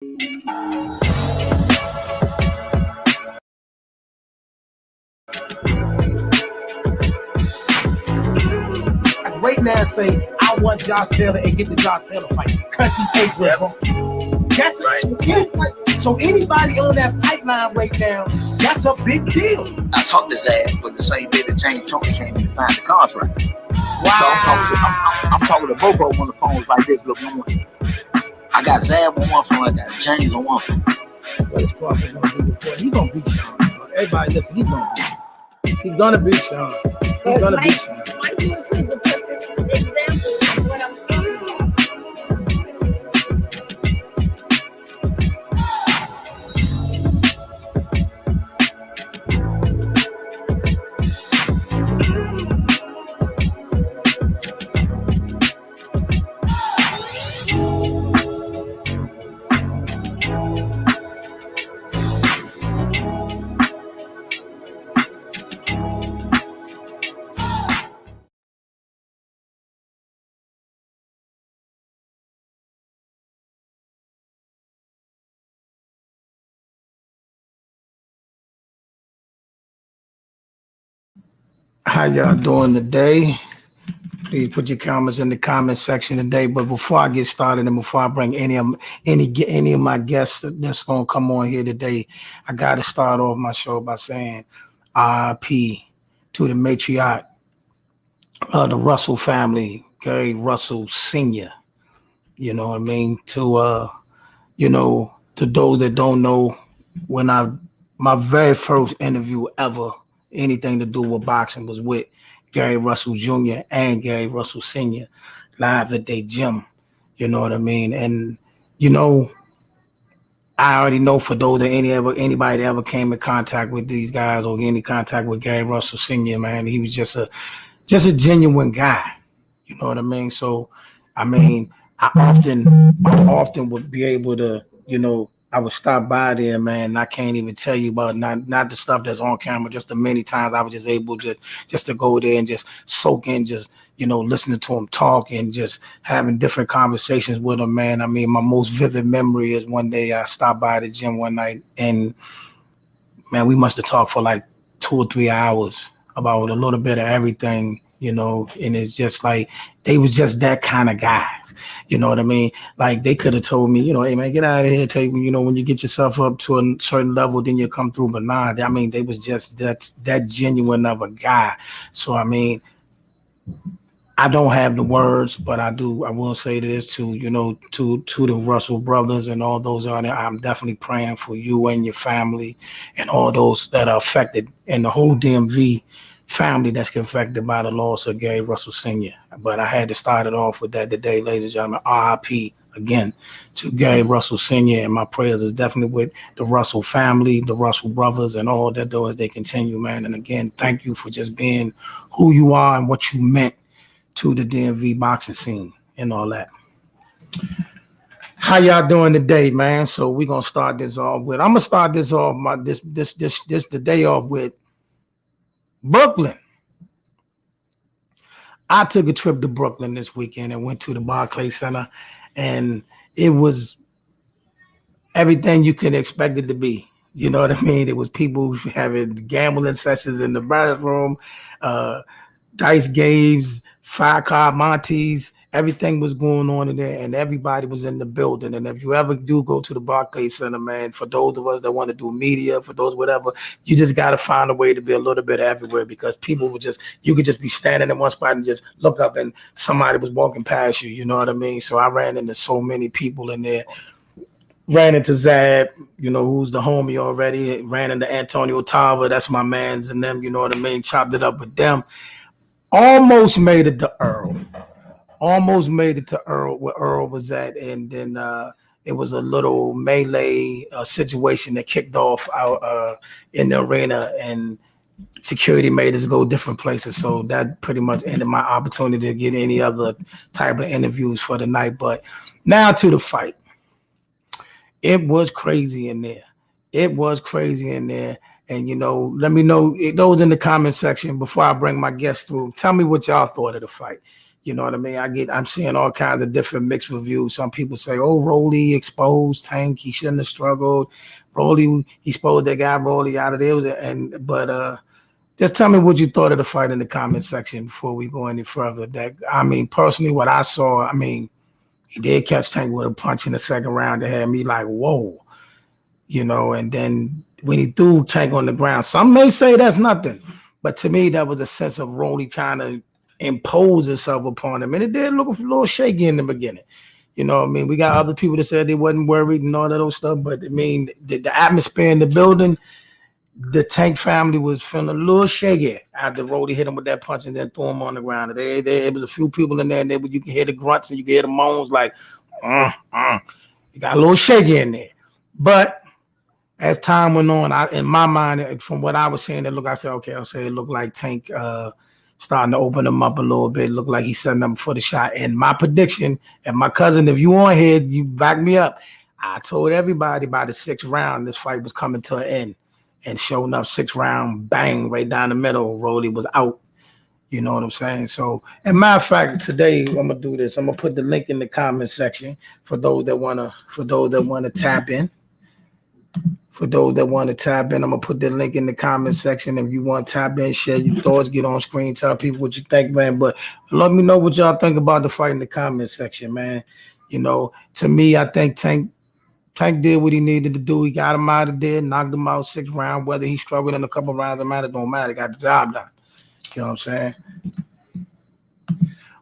Right now, say I want Josh Taylor and get the Josh Taylor fight because he's April. Bro. That's it. So anybody on that pipeline right now, that's a big deal. I talked to Zach, but the same day that James Tony came in and signed the contract. Wow. So I'm talking to both of them on the phones like this. Look, I got Zab on one phone, I got James on one phone. What is Crawford gonna do before? He's gonna beat Sean. Everybody listen, he's gonna beat Sean. He's gonna beat Sean. He's gonna beat Sean. Mike is the perfect example of what I'm talking about. How y'all doing today? Please put your comments in the comment section today. But before I get started and before I bring any of my guests that's gonna come on here today, I gotta start off my show by saying R.I.P to the matriarch of the Russell family, Gary Russell Sr. You know what I mean? To those that don't know, when my very first interview ever, anything to do with boxing, was with Gary Russell Jr. and Gary Russell Sr. live at their gym. You know what I mean? And I already know, for those that anybody that ever came in contact with these guys or any contact with Gary Russell Sr., man, he was just a genuine guy. You know what I mean? So, I mean, I often would be able to, I would stop by there, man. And I can't even tell you about not the stuff that's on camera, just the many times I was just able just to go there and just soak in, just, listening to him talk and just having different conversations with him, man. I mean, my most vivid memory is one day I stopped by the gym one night and, man, we must have talked for like 2 or 3 hours about a little bit of everything, and it's just like, they was just that kind of guys. You know what I mean? Like, they could have told me, hey, man, get out of here. Tell you, when you get yourself up to a certain level, then you come through. But nah, I mean, they was just that genuine of a guy. So, I mean, I don't have the words, but I will say this to the Russell brothers and all those out there. I'm definitely praying for you and your family and all those that are affected, and the whole DMV family that's affected by the loss of Gary Russell Sr. But I had to start it off with that today, ladies and gentlemen. R.I.P. again to Gary Russell Sr. And my prayers is definitely with the Russell family, the Russell brothers, and all that do as they continue, man. And again, thank you for just being who you are and what you meant to the DMV boxing scene and all that. How y'all doing today, man? So we're gonna start this off with. I'm gonna start this off the day off with Brooklyn. I took a trip to Brooklyn this weekend and went to the Barclays Center, and it was everything you could expect it to be. You know what I mean? It was people having gambling sessions in the bathroom, dice games, 5-card Montes. Everything was going on in there, and everybody was in the building. And if you ever do go to the Barclays Center, man, for those of us that want to do media, for those whatever, you just got to find a way to be a little bit everywhere, because people would you could just be standing in one spot and just look up and somebody was walking past you. You know what I mean? So I ran into so many people in there. Ran into Zab, who's the homie already. Ran into Antonio Tava, that's my mans, and them, you know what I mean? Chopped it up with them. Almost made it to Earl. Where Earl was at, and then it was a little melee situation that kicked off out in the arena, and security made us go different places. So that pretty much ended my opportunity to get any other type of interviews for the night. But now to the fight. It was crazy in there. And, let me know, those in the comment section, before I bring my guests through, tell me what y'all thought of the fight. You know what I mean? I'm seeing all kinds of different mixed reviews. Some people say, oh, Rollie exposed Tank. He shouldn't have struggled. Rollie, he exposed that guy Rollie out of there. But just tell me what you thought of the fight in the comment section before we go any further. Personally, what I saw, he did catch Tank with a punch in the second round that had me like, whoa. And then when he threw Tank on the ground, some may say that's nothing. But to me, that was a sense of Rollie kind of imposed itself upon him. And it did look a little shaky in the beginning. We got other people that said they wasn't worried and all that old stuff. But the atmosphere in the building, the Tank family was feeling a little shaky after Rollie hit him with that punch and then threw him on the ground. There was a few people in there and you can hear the grunts and you can hear the moans like, You got a little shaky in there. But as time went on, in my mind, from what I was saying, it looked like Tank starting to open him up a little bit. It looked like he's setting up for the shot. And my prediction, and my cousin, if you on here, you back me up. I told everybody by the 6th round, this fight was coming to an end. And showing up 6th round, bang, right down the middle, Rollie was out. You know what I'm saying? So, and matter of fact, today I'm gonna do this. I'm gonna put the link in the comment section for those that wanna tap in. For those that want to tap in, I'm gonna put the link in the comment section. If you want to tap in, share your thoughts, get on screen, tell people what you think, man. But let me know what y'all think about the fight in the comment section, man. To me, I think Tank did what he needed to do. He got him out of there, knocked him out 6th round. Whether he struggled in a couple rounds, it don't matter. Got the job done. You know what I'm saying?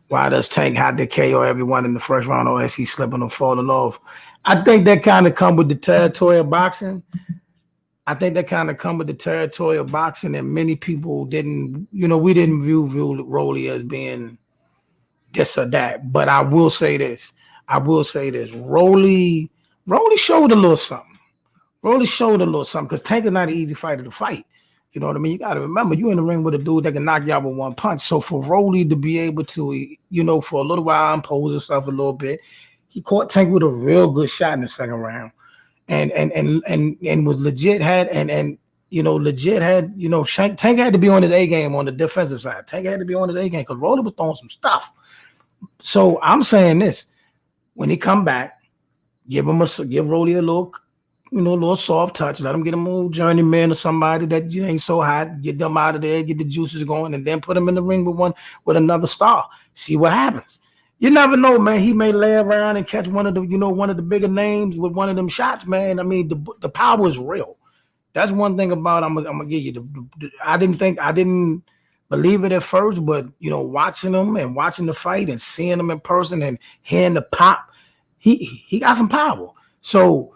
Why does Tank have to KO everyone in the first round, or is he slipping or falling off? I think that kind of come with the territory of boxing. And many people didn't, we didn't view Rollie as being this or that. But I will say this. Rollie showed a little something. Because Tank is not an easy fighter to fight. You know what I mean? You got to remember, you're in the ring with a dude that can knock you out with one punch. So for Rollie to be able to, for a little while impose himself a little bit, he caught Tank with a real good shot in the second round, and was legit Tank had to be on his A game on the defensive side. Tank had to be on his A game because Rollie was throwing some stuff. So I'm saying this: when he come back, give Rollie a little soft touch. Let him get a little journeyman or somebody that ain't so hot. Get them out of there, get the juices going, and then put him in the ring with another star. See what happens. You never know, man. He may lay around and catch one of the bigger names with one of them shots, man. The power is real. That's one thing about I'm gonna give you. I didn't believe it at first, but watching him and watching the fight and seeing him in person and hearing the pop, he got some power. So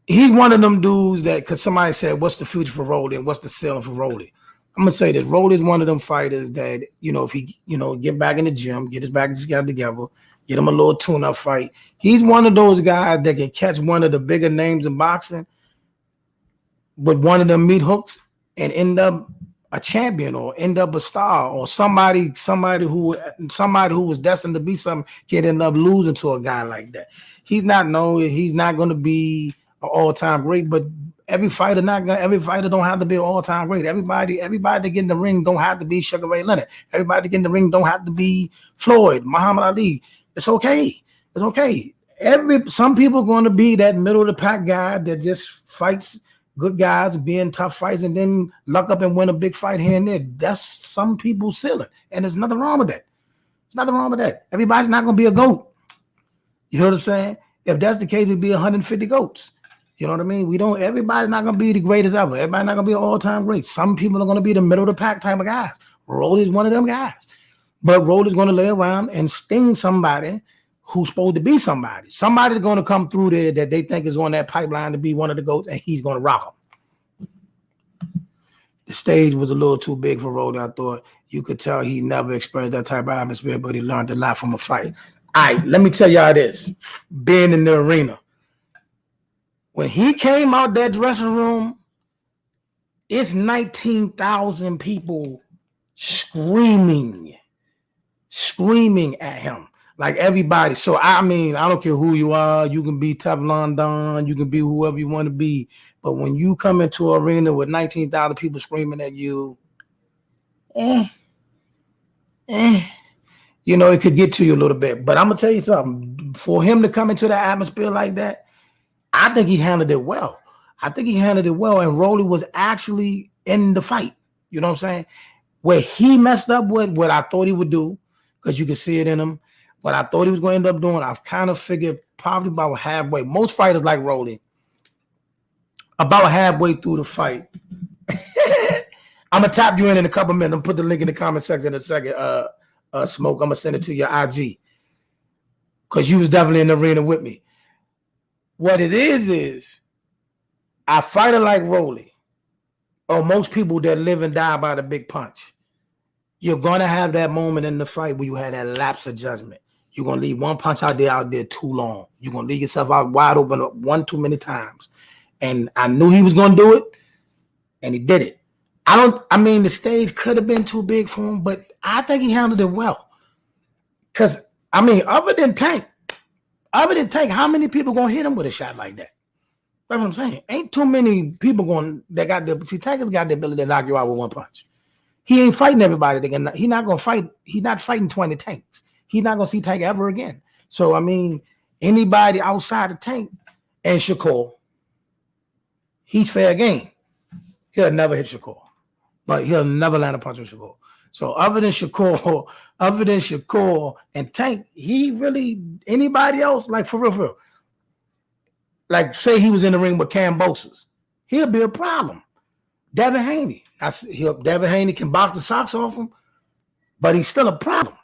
he's one of them dudes that, because somebody said, what's the future for Rollie and what's the ceiling for Rollie? I'm going to say this. Rollie is one of them fighters that, if he, get back in the gym, get his back together, get him a little tune-up fight. He's one of those guys that can catch one of the bigger names in boxing with one of them meat hooks and end up a champion or end up a star, or somebody who was destined to be something can end up losing to a guy like that. He's not going to be an all-time great, but every fighter don't have to be an all-time great. Everybody that get in the ring don't have to be Sugar Ray Leonard. Everybody that get in the ring don't have to be Floyd, Muhammad Ali. It's okay. Some people are going to be that middle of the pack guy that just fights good guys, being tough fights, and then luck up and win a big fight here and there. That's some people's ceiling, and there's nothing wrong with that. Everybody's not going to be a GOAT. You know what I'm saying? If that's the case, it'd be 150 GOATs. You know what I mean? Everybody's not going to be the greatest ever. Everybody's not going to be an all-time great. Some people are going to be the middle of the pack type of guys. Rollie's one of them guys. But Rollie's going to lay around and sting somebody who's supposed to be somebody. Somebody's going to come through there that they think is on that pipeline to be one of the GOATs, and he's going to rock them. The stage was a little too big for Rollie, I thought. You could tell he never experienced that type of atmosphere, but he learned a lot from a fight. All right, let me tell y'all this. Being in the arena, when he came out that dressing room, it's 19,000 people screaming at him. Like everybody. So, I don't care who you are. You can be Teflon Don. You can be whoever you want to be. But when you come into an arena with 19,000 people screaming at you, you know, it could get to you a little bit. But I'm gonna tell you something. For him to come into the atmosphere like that, I think he handled it well. And Rollie was actually in the fight. You know what I'm saying? Where he messed up with what I thought he would do, because you can see it in him. What I thought he was going to end up doing, I've kind of figured probably about halfway. Most fighters like Rollie, about halfway through the fight. I'm gonna tap you in a couple minutes. I'm put the link in the comment section in a second. Smoke. I'm gonna send it to your IG because you was definitely in the arena with me. What it is a fighter like Rollie, or most people that live and die by the big punch, you're gonna have that moment in the fight where you had that lapse of judgment. You're gonna leave one punch out there too long. You're gonna leave yourself out wide open one too many times. And I knew he was gonna do it, and he did it. I mean, the stage could have been too big for him, but I think he handled it well. Because, I mean, other than Tank, how many people gonna hit him with a shot like that? That's what I'm saying. Ain't too many people that got the, see, Tank has got the ability to knock you out with one punch. He ain't fighting everybody. He's not gonna fight. He's not fighting 20 Tanks. He's not gonna see Tank ever again. So, I mean, anybody outside of Tank and Shakur, he's fair game. He'll never hit Shakur. But he'll never land a punch with Shakur. So other than Shakur and Tank, he really, anybody else, like for real, like say he was in the ring with Kambosos, he'll be a problem. Devin Haney, Devin Haney can box the socks off him, but he's still a problem.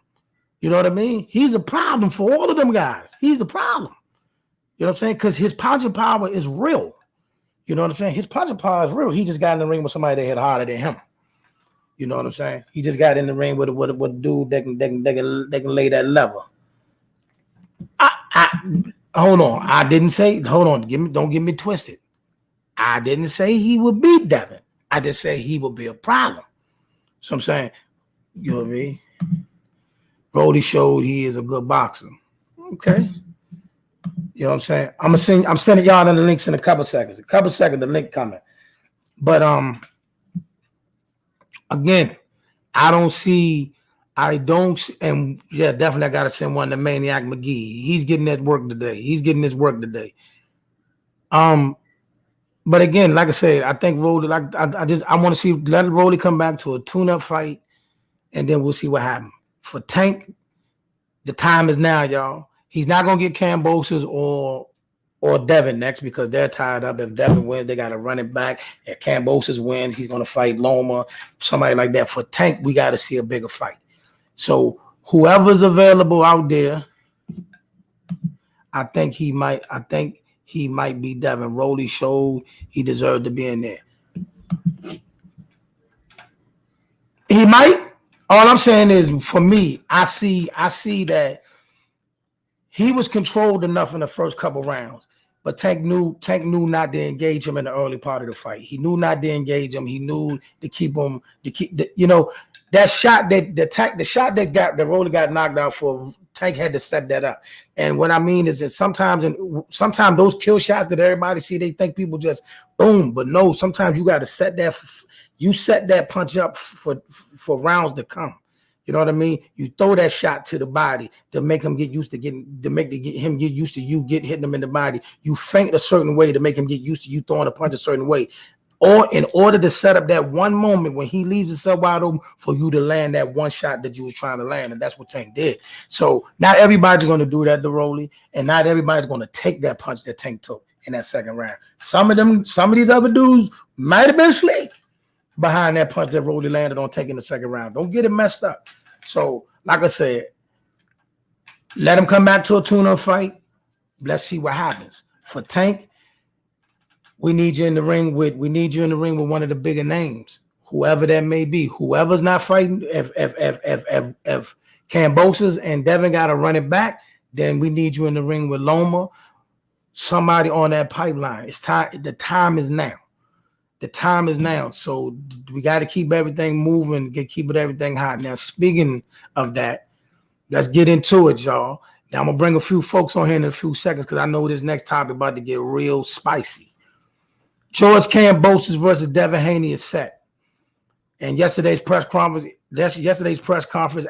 You know what I mean? He's a problem for all of them guys. He's a problem. You know what I'm saying? Because his punching power is real. You know what I'm saying? His punching power is real. He just got in the ring with somebody that hit harder than him. You know what I'm saying? He just got in the ring with a dude that can lay that level. Hold on. I didn't say, hold on, don't get me twisted. I didn't say he would beat Devin. I just said he would be a problem. So I'm saying, you know what I mean? Rollie showed he is a good boxer. Okay. You know what I'm saying? I'm sending y'all the links in a couple seconds. The link coming. But again, and yeah, definitely I gotta send one to Maniac McGee. He's getting his work today. But again, like I said, I think Rollie, I want to let Rollie come back to a tune-up fight, and then we'll see what happens. For Tank, the time is now, y'all. He's not gonna get Kambosos or Devin next because they're tied up. If Devin wins, they got to run it back. If Kambosos wins, he's going to fight Loma, somebody like that. For Tank, we got to see a bigger fight. So whoever's available out there, I think he might be Devin. Rollie showed he deserved to be in there. He might. All I'm saying is, for me, I see that he was controlled enough in the first couple rounds, but Tank knew not to engage him in the early part of the fight. He knew not to engage him. He knew to keep him that shot that Rollie got knocked out for. Tank had to set that up. And what I mean is that sometimes those kill shots that everybody see, they think people just boom, but no. Sometimes you got to set that punch up for rounds to come. You know what I mean? You throw that shot to the body to make him get used to him get used to you hitting him in the body. You feint a certain way to make him get used to you throwing a punch a certain way. Or in order to set up that one moment when he leaves himself wide open for you to land that one shot that you was trying to land. And that's what Tank did. So not everybody's going to do that to Rollie, and not everybody's going to take that punch that Tank took in that second round. Some of these other dudes might have been asleep behind that punch that Rollie landed on Tank in the second round. Don't get it messed up. So, like I said, let him come back to a tune-up fight. Let's see what happens. For Tank, we need you in the ring with one of the bigger names, whoever that may be. Whoever's not fighting, if Kambosos and Devin got to run it back, then we need you in the ring with Loma, somebody on that pipeline. It's time. The time is now. The time is now. So we got to keep everything moving, keep everything hot. Now, speaking of that, let's get into it, y'all. Now, I'm going to bring a few folks on here in a few seconds because I know this next topic about to get real spicy. George Kambosos versus Devin Haney is set. And yesterday's press conference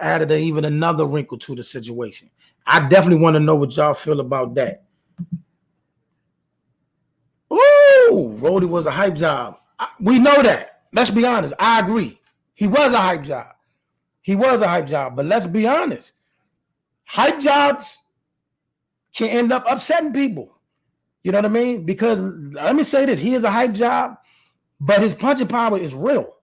added even another wrinkle to the situation. I definitely want to know what y'all feel about that. Ooh, Rollie was a hype job. We know that. Let's be honest. I agree. He was a hype job. But let's be honest. Hype jobs can end up upsetting people. You know what I mean? Because let me say this. He is a hype job, but his punching power is real.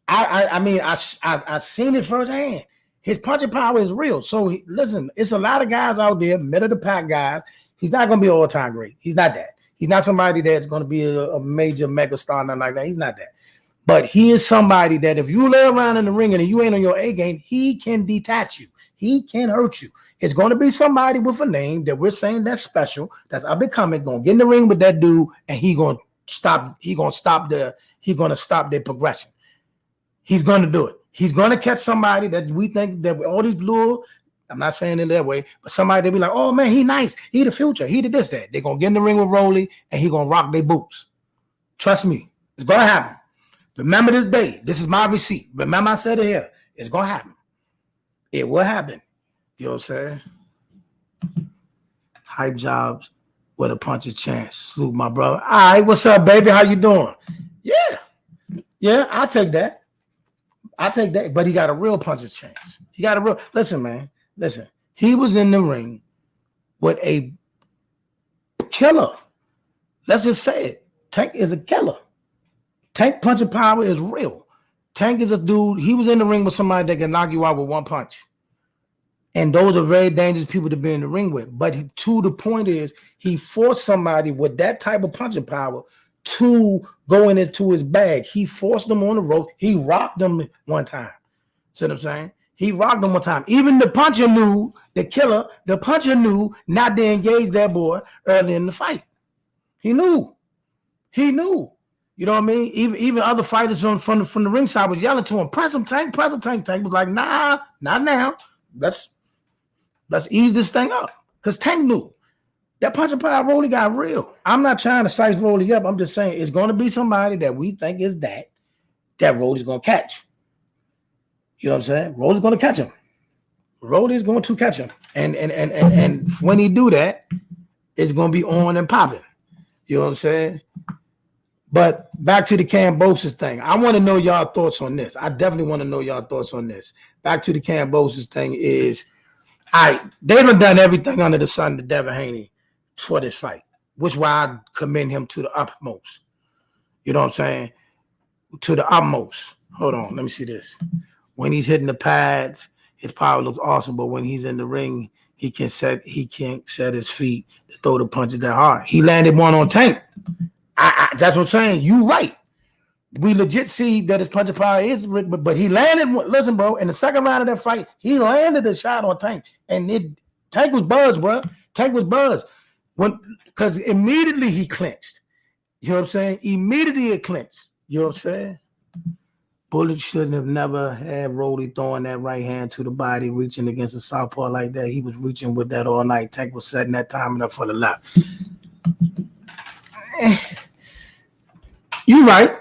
I've seen it firsthand. His punching power is real. So listen, it's a lot of guys out there, middle of the pack guys. He's not going to be all-time great. He's not that. He's not somebody that's going to be a major mega star, nothing like that. He's not that. But he is somebody that if you lay around in the ring and you ain't on your A game, he can detach you. He can hurt you. It's going to be somebody with a name that we're saying that's special, that's up and coming, going to get in the ring with that dude, and he's going to stop their progression. He's going to do it. He's going to catch somebody that we think that all these blue, I'm not saying it that way, but somebody that be like, oh man, he nice. He the future. He did this, that. They're going to get in the ring with Rollie and he's going to rock their boots. Trust me. It's going to happen. Remember this day. This is my receipt. Remember I said it here. It's going to happen. It will happen. You know what I'm saying? Hype jobs with a puncher's chance. Salute my brother. All right, what's up, baby? How you doing? Yeah, I'll take that. But he got a real puncher's chance. Listen, man. Listen. He was in the ring with a killer. Let's just say it. Tank is a killer. Tank punching power is real. Tank is a dude. He was in the ring with somebody that can knock you out with one punch. And those are very dangerous people to be in the ring with. But to the point is, he forced somebody with that type of punching power to go into his bag. He forced them on the rope. He rocked them one time. See what I'm saying? He rocked them one time. Even the puncher knew, the puncher knew not to engage that boy early in the fight. He knew. You know what I mean? Even other fighters from the ringside was yelling to him, press him, Tank, press him, Tank. Tank was like, nah, not now. Let's ease this thing up. Because Tank knew. That punching power Rollie got real. I'm not trying to size Rollie up. I'm just saying it's going to be somebody that we think is that Rollie's going to catch. You know what I'm saying? Rollie's going to catch him. Rollie's going to catch him. And when he do that, it's going to be on and popping. You know what I'm saying? But back to the Kambosos thing. I want to know y'all thoughts on this. I definitely want to know y'all thoughts on this. Back to the Kambosos thing is, they've done everything under the sun to Devin Haney for this fight, which why I commend him to the utmost. You know what I'm saying? To the utmost. Hold on, let me see this. When he's hitting the pads, his power looks awesome, but when he's in the ring, he can't set his feet to throw the punches that hard. He landed one on Tank. That's what I'm saying. You right. We legit see that his punching power is, but he landed. Listen, bro, in the second round of that fight, he landed a shot on Tank, and Tank was buzzed, bro. Tank was buzzed because immediately he clinched. You know what I'm saying? Immediately it clinched. You know what I'm saying? Bullet shouldn't have never had Rollie throwing that right hand to the body, reaching against the southpaw like that. He was reaching with that all night. Tank was setting that timing up for the left. You right.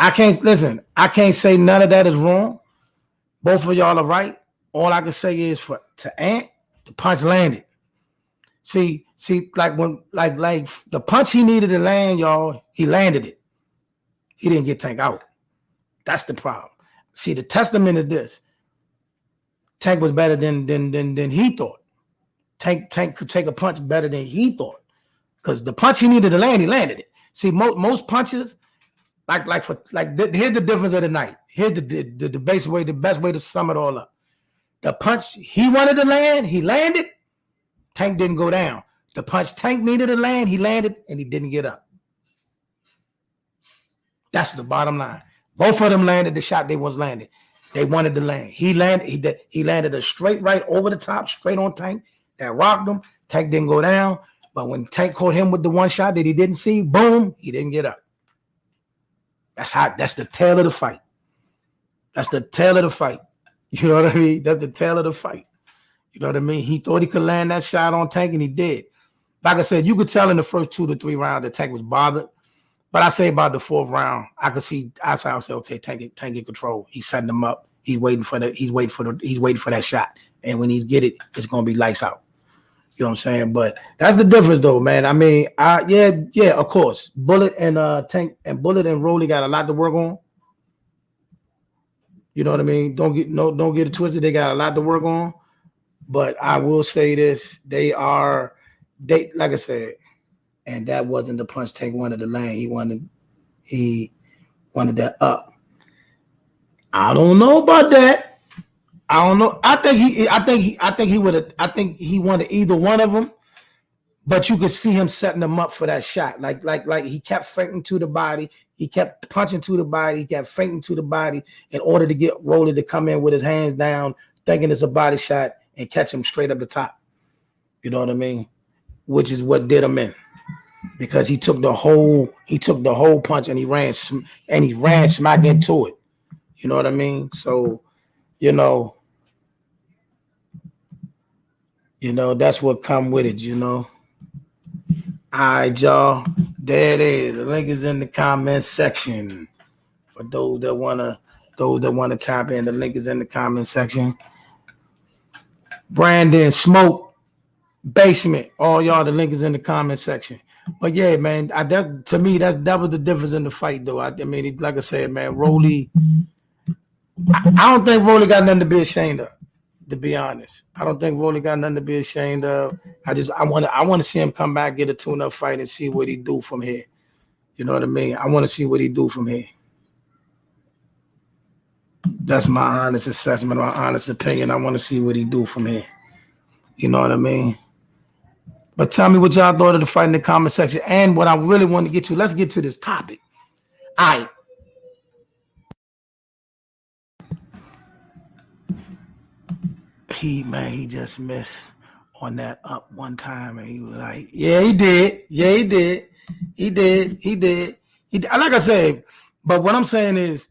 I can't say none of that is wrong. Both of y'all are right. All I can say is to Ant, the punch landed. See, like when the punch he needed to land, y'all, he landed it. He didn't get Tank out. That's the problem. See, the testament is this. Tank was better than he thought. Tank could take a punch better than he thought. Because the punch he needed to land, he landed it. See, most punches, here's the difference of the night. Here's the best way to sum it all up. The punch he wanted to land, he landed. Tank didn't go down. The punch Tank needed to land, he landed, and he didn't get up. That's the bottom line. Both of them landed the shot they was landed. They wanted to land. He landed a straight right over the top, straight on Tank. That rocked him. Tank didn't go down. But when Tank caught him with the one shot that he didn't see, boom, he didn't get up. That's the tail of the fight. That's the tail of the fight. You know what I mean? That's the tail of the fight. You know what I mean? He thought he could land that shot on Tank, and he did. Like I said, you could tell in the first 2 to 3 rounds that Tank was bothered. But I say about the 4th round, I could see. I say, okay, Tank in control. He's setting him up. He's waiting for that shot. And when he get it, it's gonna be lights out. You know what I'm saying? But that's the difference, though, man. I mean, yeah, of course. Bullet and Tank and Bullet and Rollie got a lot to work on. You know what I mean? Don't get it twisted. They got a lot to work on. But I will say this: they like I said, and that wasn't the punch Tank wanted to land. He wanted that up. I don't know about that. I don't know. I think he wanted either one of them, but you could see him setting them up for that shot. Like he kept feinting to the body. He kept punching to the body. He kept feinting to the body in order to get Rollie to come in with his hands down, thinking it's a body shot and catch him straight up the top. You know what I mean? Which is what did him in. Because he took the whole punch and he ran smack into it. You know what I mean? So, you know, that's what come with it, you know. All right, y'all. There it is. The link is in the comment section. For those that wanna tap in, the link is in the comment section. Brandon, Smoke, Basement, all y'all, the link is in the comment section. But yeah, man, to me, that was the difference in the fight, though. I mean, like I said, man, Rollie, I don't think Rollie got nothing to be ashamed of, to be honest. I don't think Rollie got nothing to be ashamed of. I want to see him come back, get a tune-up fight, and see what he do from here. You know what I mean? I want to see what he do from here. That's my honest assessment, my honest opinion. I want to see what he do from here. You know what I mean? But tell me what y'all thought of the fight in the comment section. And what I really want to get to, let's get to this topic. All right. He just missed on that up one time. And he was like, yeah, he did. Yeah, he did. He did. Like I said, but what I'm saying is,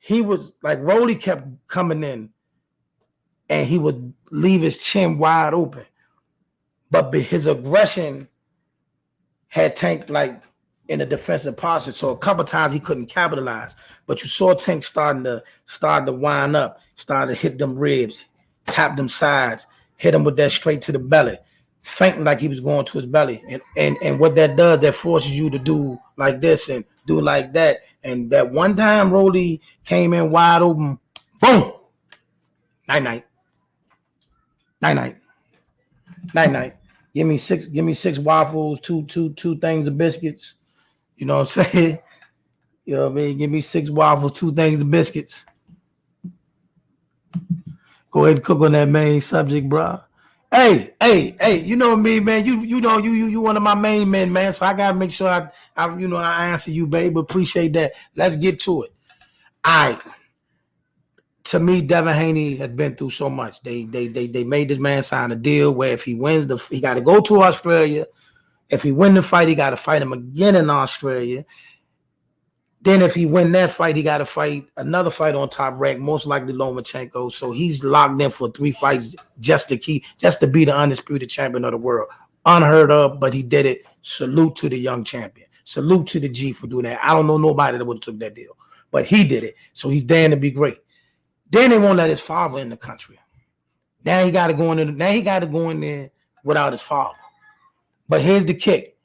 he was like, Rollie kept coming in and he would leave his chin wide open. But his aggression had Tank like in a defensive posture. So a couple times he couldn't capitalize. But you saw Tank starting to wind up, starting to hit them ribs, tap them sides, hit him with that straight to the belly, feinting like he was going to his belly. And what that does, that forces you to do like this and do like that. And that one time Rollie came in wide open, boom, night. Give me six waffles, two things of biscuits. You know what I'm saying? You know what I mean? Give me 6 waffles, 2 things of biscuits. Go ahead and cook on that main subject, bro. Hey, you know me, man. You know you one of my main men, man. So I gotta make sure I answer you, babe. Appreciate that. Let's get to it. All right. To me, Devin Haney has been through so much. They made this man sign a deal where if he wins he got to go to Australia. If he win the fight, he got to fight him again in Australia. Then if he win that fight, he got to fight another fight on top rank, most likely Lomachenko. So he's locked in for 3 fights just to be the undisputed champion of the world. Unheard of, but he did it. Salute to the young champion. Salute to the G for doing that. I don't know nobody that would have took that deal, but he did it. So he's damned to be great. Then they won't let his father in the country. Now he got to go in there without his father. But here's the kick.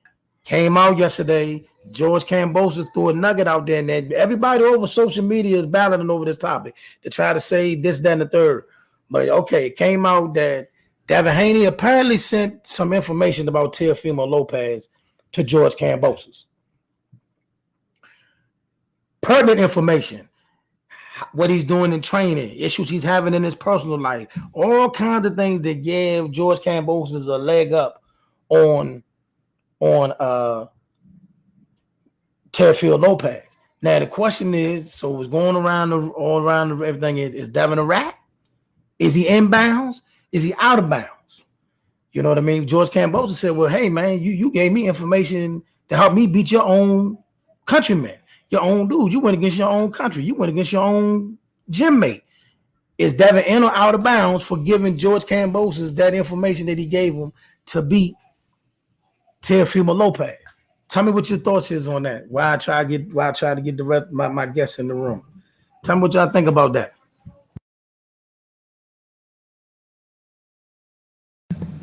Came out yesterday. George Kambosos threw a nugget out there, and everybody over social media is battling over this topic to try to say this, that, and the third. But okay, it came out that Devin Haney apparently sent some information about Teofimo Lopez to George Kambosos. Pertinent information. What he's doing in training, issues he's having in his personal life, all kinds of things that give George Kambosos a leg up on Teofimo Lopez. Now the question is, so what's going all around everything is Devin a rat? Is he inbounds? Is he out of bounds? You know what I mean? George Kambosos said, well, hey man, you gave me information to help me beat your own countrymen. Your own dude, you went against your own country. You went against your own gym mate. Is Devin in or out of bounds for giving George Kambosos that information that he gave him to beat Teofimo Lopez? Tell me what your thoughts is on that. Why I try to get the rest my guests in the room. Tell me what y'all think about that.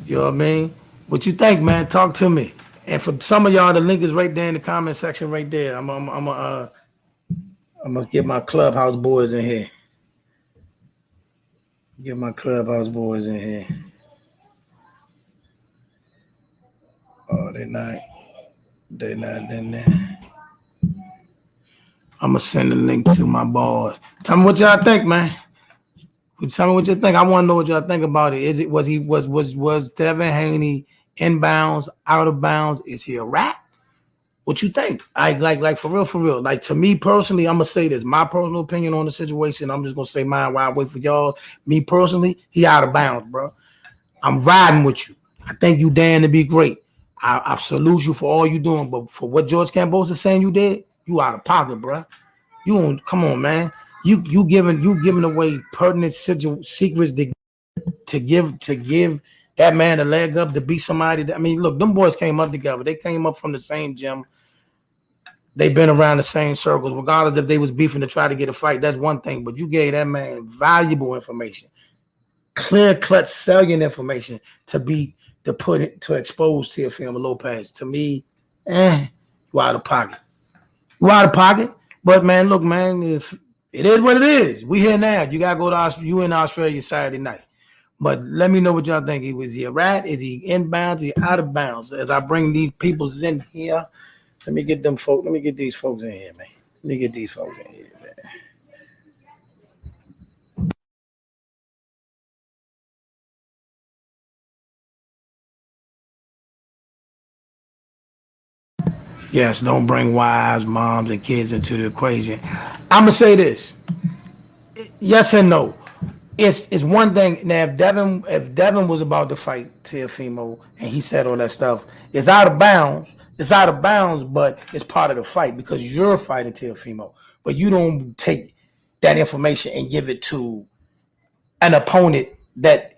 You know what I mean? What you think, man? Talk to me. And for some of y'all, the link is right there in the comment section right there. I'm gonna get my clubhouse boys in here. Get my clubhouse boys in here. Oh, they're not in there. I'm gonna send the link to my boys. Tell me what y'all think, man. Tell me what you think. I want to know what y'all think about it. Was Devin Haney inbounds, out of bounds? Is he a rat? What you think? Like for real. Like to me personally, I'm gonna say this. My personal opinion on the situation. I'm just gonna say mine while I wait for y'all. Me personally, he out of bounds, bro. I'm riding with you. I think you damn to be great. I salute you for all you doing, but for what George Kambosos is saying you did, you out of pocket, bro. You don't come on, man. You giving away pertinent secrets to give that man a leg up to beat somebody. I mean, look, them boys came up together. They came up from the same gym. They've been around the same circles, regardless if they was beefing to try to get a fight. That's one thing. But you gave that man valuable information, clear-cut, salient information to expose Teofimo Lopez. To me, you out of pocket. You out of pocket. But man, look, man, if it is what it is, we here now. You gotta go to you in Australia Saturday night. But let me know what y'all think. Was he a rat? Is he inbounds? Is he out of bounds? As I bring these peoples in here, let me get them folks. Let me get these folks in here, man. Let me get these folks in here, man. Yes, don't bring wives, moms, and kids into the equation. I'm gonna say this. Yes and no. It's one thing now. If Devin was about to fight Teofimo and he said all that stuff, it's out of bounds. It's out of bounds, but it's part of the fight because you're fighting Teofimo. But you don't take that information and give it to an opponent that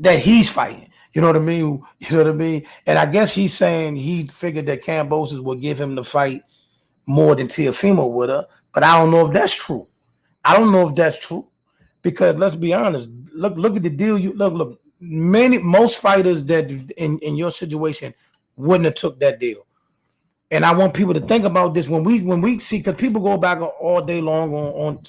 he's fighting. You know what I mean? You know what I mean? And I guess he's saying he figured that Kambosos would give him the fight more than Teofimo would have. But I don't know if that's true. I don't know if that's true. Because let's be honest, look at the deal. Look. Most fighters that in your situation wouldn't have took that deal. And I want people to think about this when we see, because people go back all day long on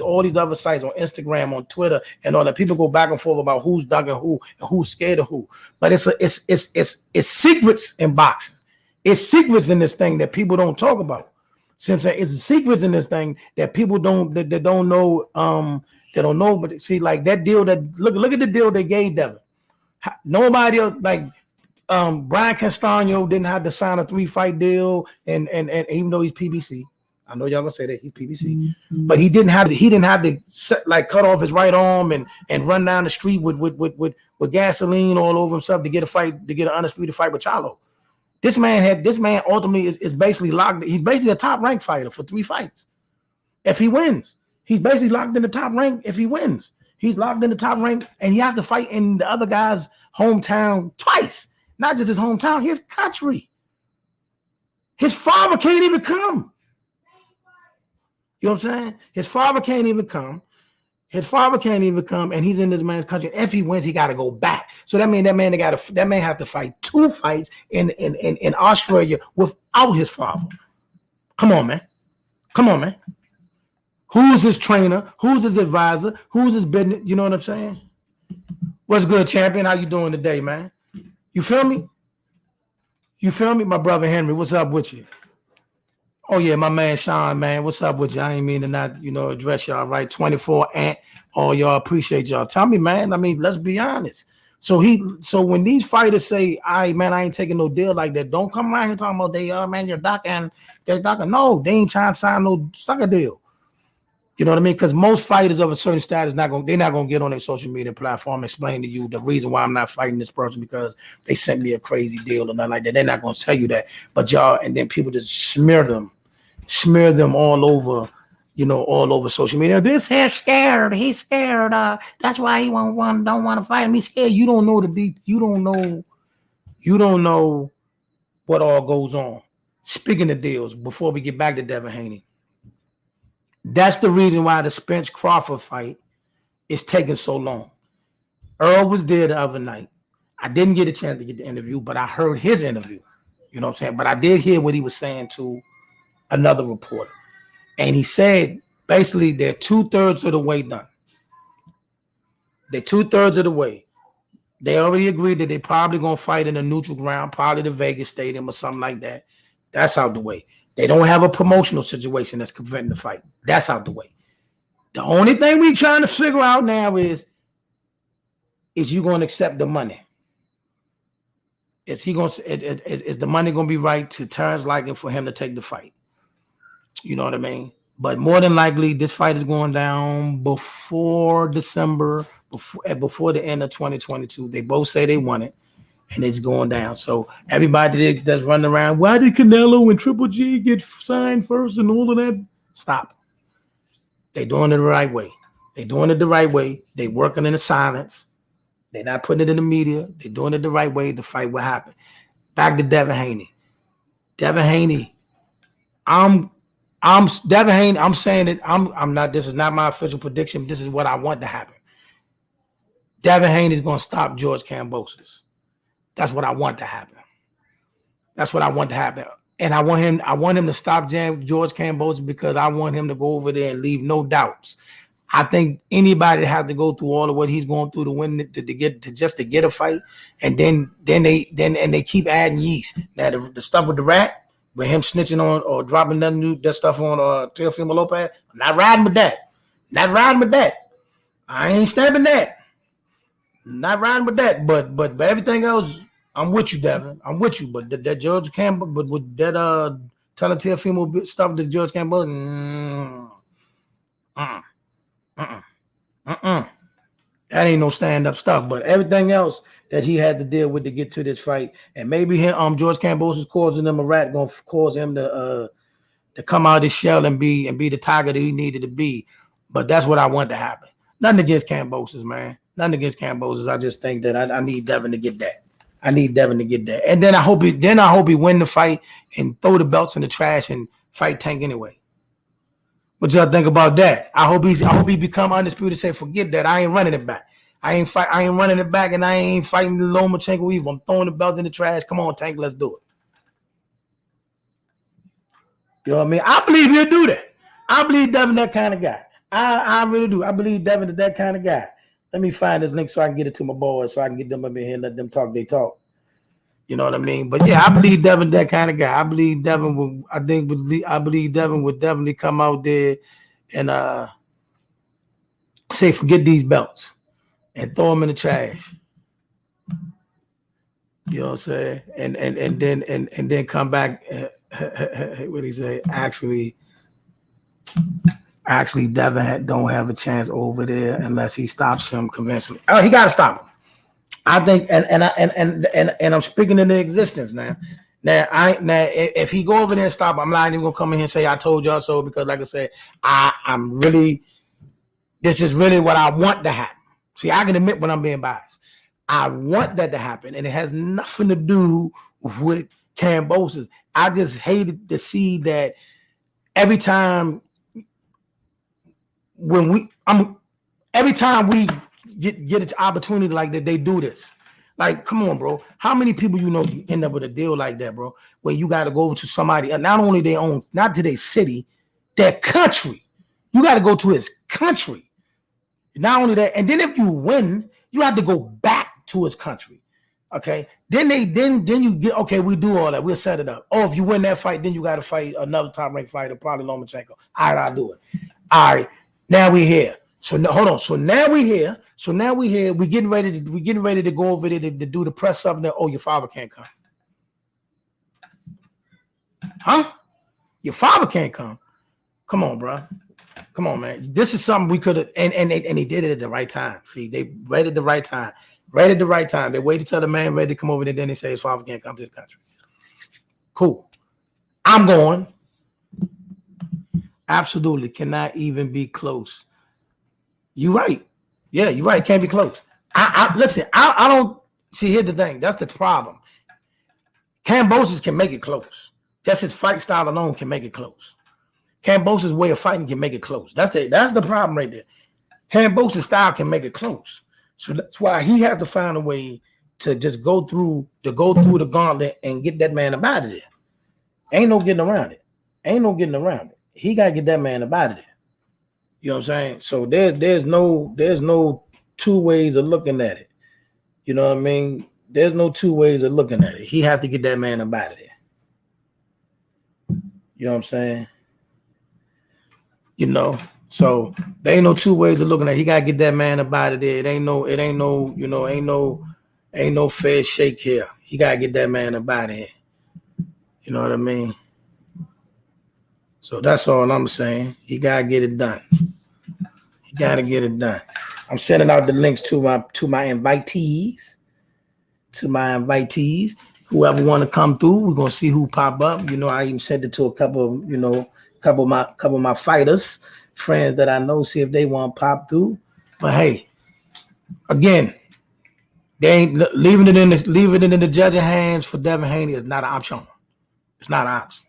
all these other sites, on Instagram, on Twitter, and all that. People go back and forth about who's ducking who and who's scared of who. But it's secrets in boxing. It's secrets in this thing that people don't talk about. See what I'm saying? It's secrets in this thing that people don't know. They don't know, but see, like that deal that look at the deal they gave Devin. Nobody else, like Brian Castano didn't have to sign a 3-fight deal, and even though he's PBC, I know y'all gonna say that he's PBC, but he didn't have to like cut off his right arm and run down the street with gasoline all over himself to get an undisputed fight with Charlo. This man ultimately is basically locked. He's basically a top ranked fighter for 3 fights. If he wins. He's basically locked in the top rank if he wins. He's locked in the top rank, and he has to fight in the other guy's hometown twice. Not just his hometown, his country. His father can't even come. You know what I'm saying? His father can't even come. And he's in this man's country. If he wins, he got to go back. So that means that man have to fight 2 fights in Australia without his father. Come on, man. Who's his trainer? Who's his advisor? Who's his business? You know what I'm saying? What's good, champion? How you doing today, man? You feel me? My brother Henry, what's up with you? Oh, yeah, my man Sean, man. What's up with you? I ain't mean to not, address y'all, right? 24 Ant. Oh, y'all appreciate y'all. Tell me, man. I mean, let's be honest. So when these fighters say, man, I ain't taking no deal like that, don't come around here talking about man, you're docking. They're docking. No, they ain't trying to sign no sucker deal. You know what I mean? Because most fighters of a certain status they're not gonna get on their social media platform and explain to you the reason why I'm not fighting this person because they sent me a crazy deal or nothing like that. They're not gonna tell you that. But y'all, and then people just smear them all over, all over social media. This hair's scared. He's scared. That's why he don't want to fight me. Scared. You don't know what all goes on. Speaking of deals, before we get back to Devin Haney, that's the reason why the Spence Crawford fight is taking so long. Earl was there the other night. I didn't get a chance to get the interview, but I heard his interview. You know what I'm saying? But I did hear what he was saying to another reporter. And he said, basically, they're 2/3 of the way done. They're 2/3 of the way. They already agreed that they're probably going to fight in a neutral ground, probably the Vegas Stadium or something like that. That's out the way. They don't have a promotional situation that's preventing the fight. That's out the way. The only thing we're trying to figure out now is you going to accept the money? Is the money going to be right to Terrence Liking for him to take the fight? You know what I mean? But more than likely, this fight is going down before December, before the end of 2022. They both say they want it, and it's going down. So everybody that's running around, why did Canelo and Triple G get signed first and all of that? Stop. They're doing it the right way. They're doing it the right way. They're working in the silence. They're not putting it in the media. They're doing it the right way. The fight will happen. Back to Devin Haney. Devin Haney. Devin Haney. I'm saying it. I'm not. This is not my official prediction. This is what I want to happen. Devin Haney is going to stop George Kambosos. That's what I want to happen. That's what I want to happen. And I want him to stop George Kambosos because I want him to go over there and leave no doubts. I think anybody that has to go through all of what he's going through to win to get a fight, and then they keep adding yeast. Now the stuff with the rat, with him snitching on or dropping that stuff on Teofimo Lopez, I'm not riding with that. Not riding with that. I ain't stamping that. Not riding with that. But everything else, I'm with you, Devin. I'm with you. But that George Campbell, but with that telling Teofimo stuff that George Campbell, that ain't no stand-up stuff. But everything else that he had to deal with to get to this fight, and maybe him, George Kambosos causing him a rat, gonna cause him to come out of his shell and be the tiger that he needed to be. But that's what I want to happen. Nothing against Kambosos, man. Nothing against Kambosos. I just think that I need Devin to get that. I need Devin to get that. And then I hope he win the fight and throw the belts in the trash and fight Tank anyway. What y'all think about that? I hope he become undisputed. Say, forget that. I ain't running it back. I ain't running it back, and I ain't fighting Lomachenko either. I'm throwing the belt in the trash. Come on, Tank, let's do it. You know what I mean? I believe he'll do that. I believe Devin that kind of guy. I really do. I believe Devin is that kind of guy. Let me find this link so I can get it to my boys, so I can get them up in here and let them talk. They talk. You know what I mean? But yeah, I believe Devin that kind of guy. I believe Devin will. I believe Devin would definitely come out there and say, forget these belts and throw them in the trash. You know what I'm saying? And then come back. What did he say? Actually, Devin don't have a chance over there unless he stops him convincingly. Oh, he got to stop him. I think, and I'm speaking into existence now. Now, if he go over there and stop, I'm not even gonna come in here and say I told y'all so, because, like I said, this is really what I want to happen. See, I can admit when I'm being biased. I want that to happen, and it has nothing to do with Kambosos. I just hated to see that every time we get an opportunity like that, they do this. Like, come on, bro. How many people end up with a deal like that, bro? Where you got to go over to somebody, not only their own, not to their city, their country. You got to go to his country. Not only that, and then if you win, you have to go back to his country. Okay. Then you get, okay, we do all that. We'll set it up. Oh, if you win that fight, then you got to fight another top-ranked fighter, probably Lomachenko. All right, I'll do it. All right. Now we're here. So hold on. So now we're here. We're getting ready to go over there to do the press stuff. Now, oh, your father can't come. Huh? Your father can't come. Come on, bro. Come on, man. This is something we could have, and he did it at the right time. See, they read at the right time. Right at the right time. They waited till the man ready to come over there. Then they say his father can't come to the country. Cool. I'm going. Absolutely cannot even be close. You right. Yeah, you're right. Can't be close. Listen, I don't see. Here's the thing. That's the problem. Kambosos can make it close. Just his fight style alone can make it close. Kambosos' way of fighting can make it close. That's the problem right there. Kambosos' style can make it close. So that's why he has to find a way to just go through the gauntlet and get that man up out of there. Ain't no getting around it. He gotta get that man up out of there. You know what I'm saying? So there's no two ways of looking at it. You know what I mean? There's no two ways of looking at it. He has to get that man up out of there. You know what I'm saying? You know, so there ain't no two ways of looking at it. He gotta get that man up out of there. It ain't no, ain't no fair shake here. He gotta get that man up out of here. You know what I mean? So that's all I'm saying. He gotta get it done. He gotta get it done. I'm sending out the links to my invitees. Whoever want to come through, we're gonna see who pop up. You know, I even sent it to a couple of my fighters, friends that I know, see if they want to pop through. But hey, again, they ain't leaving it in the judge's hands for Devin Haney is not an option. It's not an option.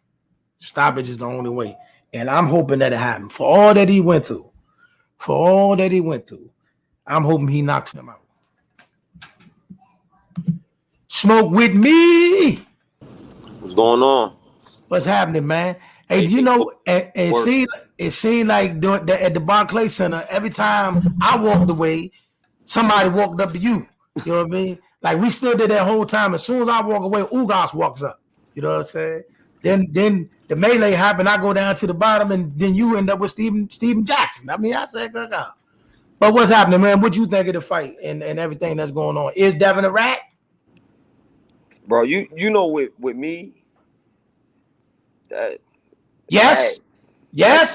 Stoppage is the only way. And I'm hoping that it happened. For all that he went through, I'm hoping he knocks him out. Smoke with me. What's going on? What's happening, man? Hey, you know, it seemed like at the Barclays Center, every time I walked away, somebody walked up to you. You know what I mean? Like we stood there that whole time. As soon as I walk away, Ugas walks up. You know what I'm saying? Then the melee happened. I go down to the bottom, and then you end up with Steven Jackson. I mean, I said, go. But what's happening, man? What you think of the fight and everything that's going on? Is Devin a rat? Bro, you know with me that yes.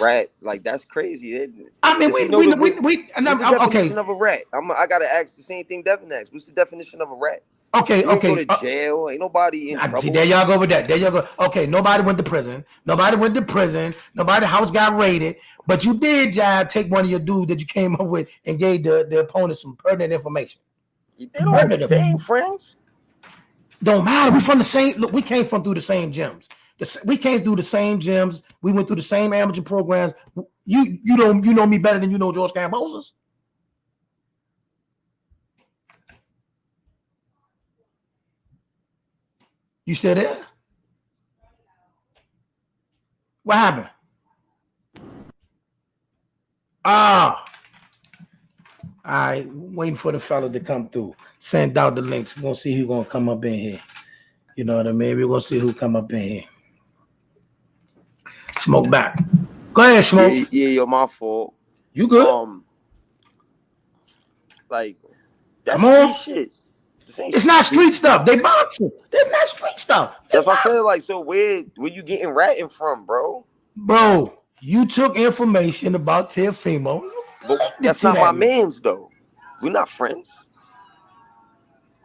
rat, like that's crazy. I mean, we definition of a rat. I gotta ask the same thing Devin asked. What's the definition of a rat? Okay. Go to jail. Ain't nobody in trouble. See, there y'all go with that. There y'all go. Okay, nobody went to prison. Nobody's house got raided. But you did, Jab, take one of your dudes that you came up with and gave the opponent some pertinent information. They ain't friends. Don't matter. We from the same. Look, we came through the same gyms. We came through the same gyms. We went through the same amateur programs. You know me better than you know George Kambosos. You still there? What happened? All right, waiting for the fella to come through. Send out the links. We're gonna see who's gonna come up in here. You know what I mean? We're gonna see who come up in here. Smoke back. Go ahead, Smoke. Yeah, you're my fault. You good? Like that's come on. Shit. It's not street stuff. They boxing. There's not street stuff. That's what I said. Like, so where you getting ratting from, bro? Bro, you took information about Teofimo. But that's not my man's though. We're not friends.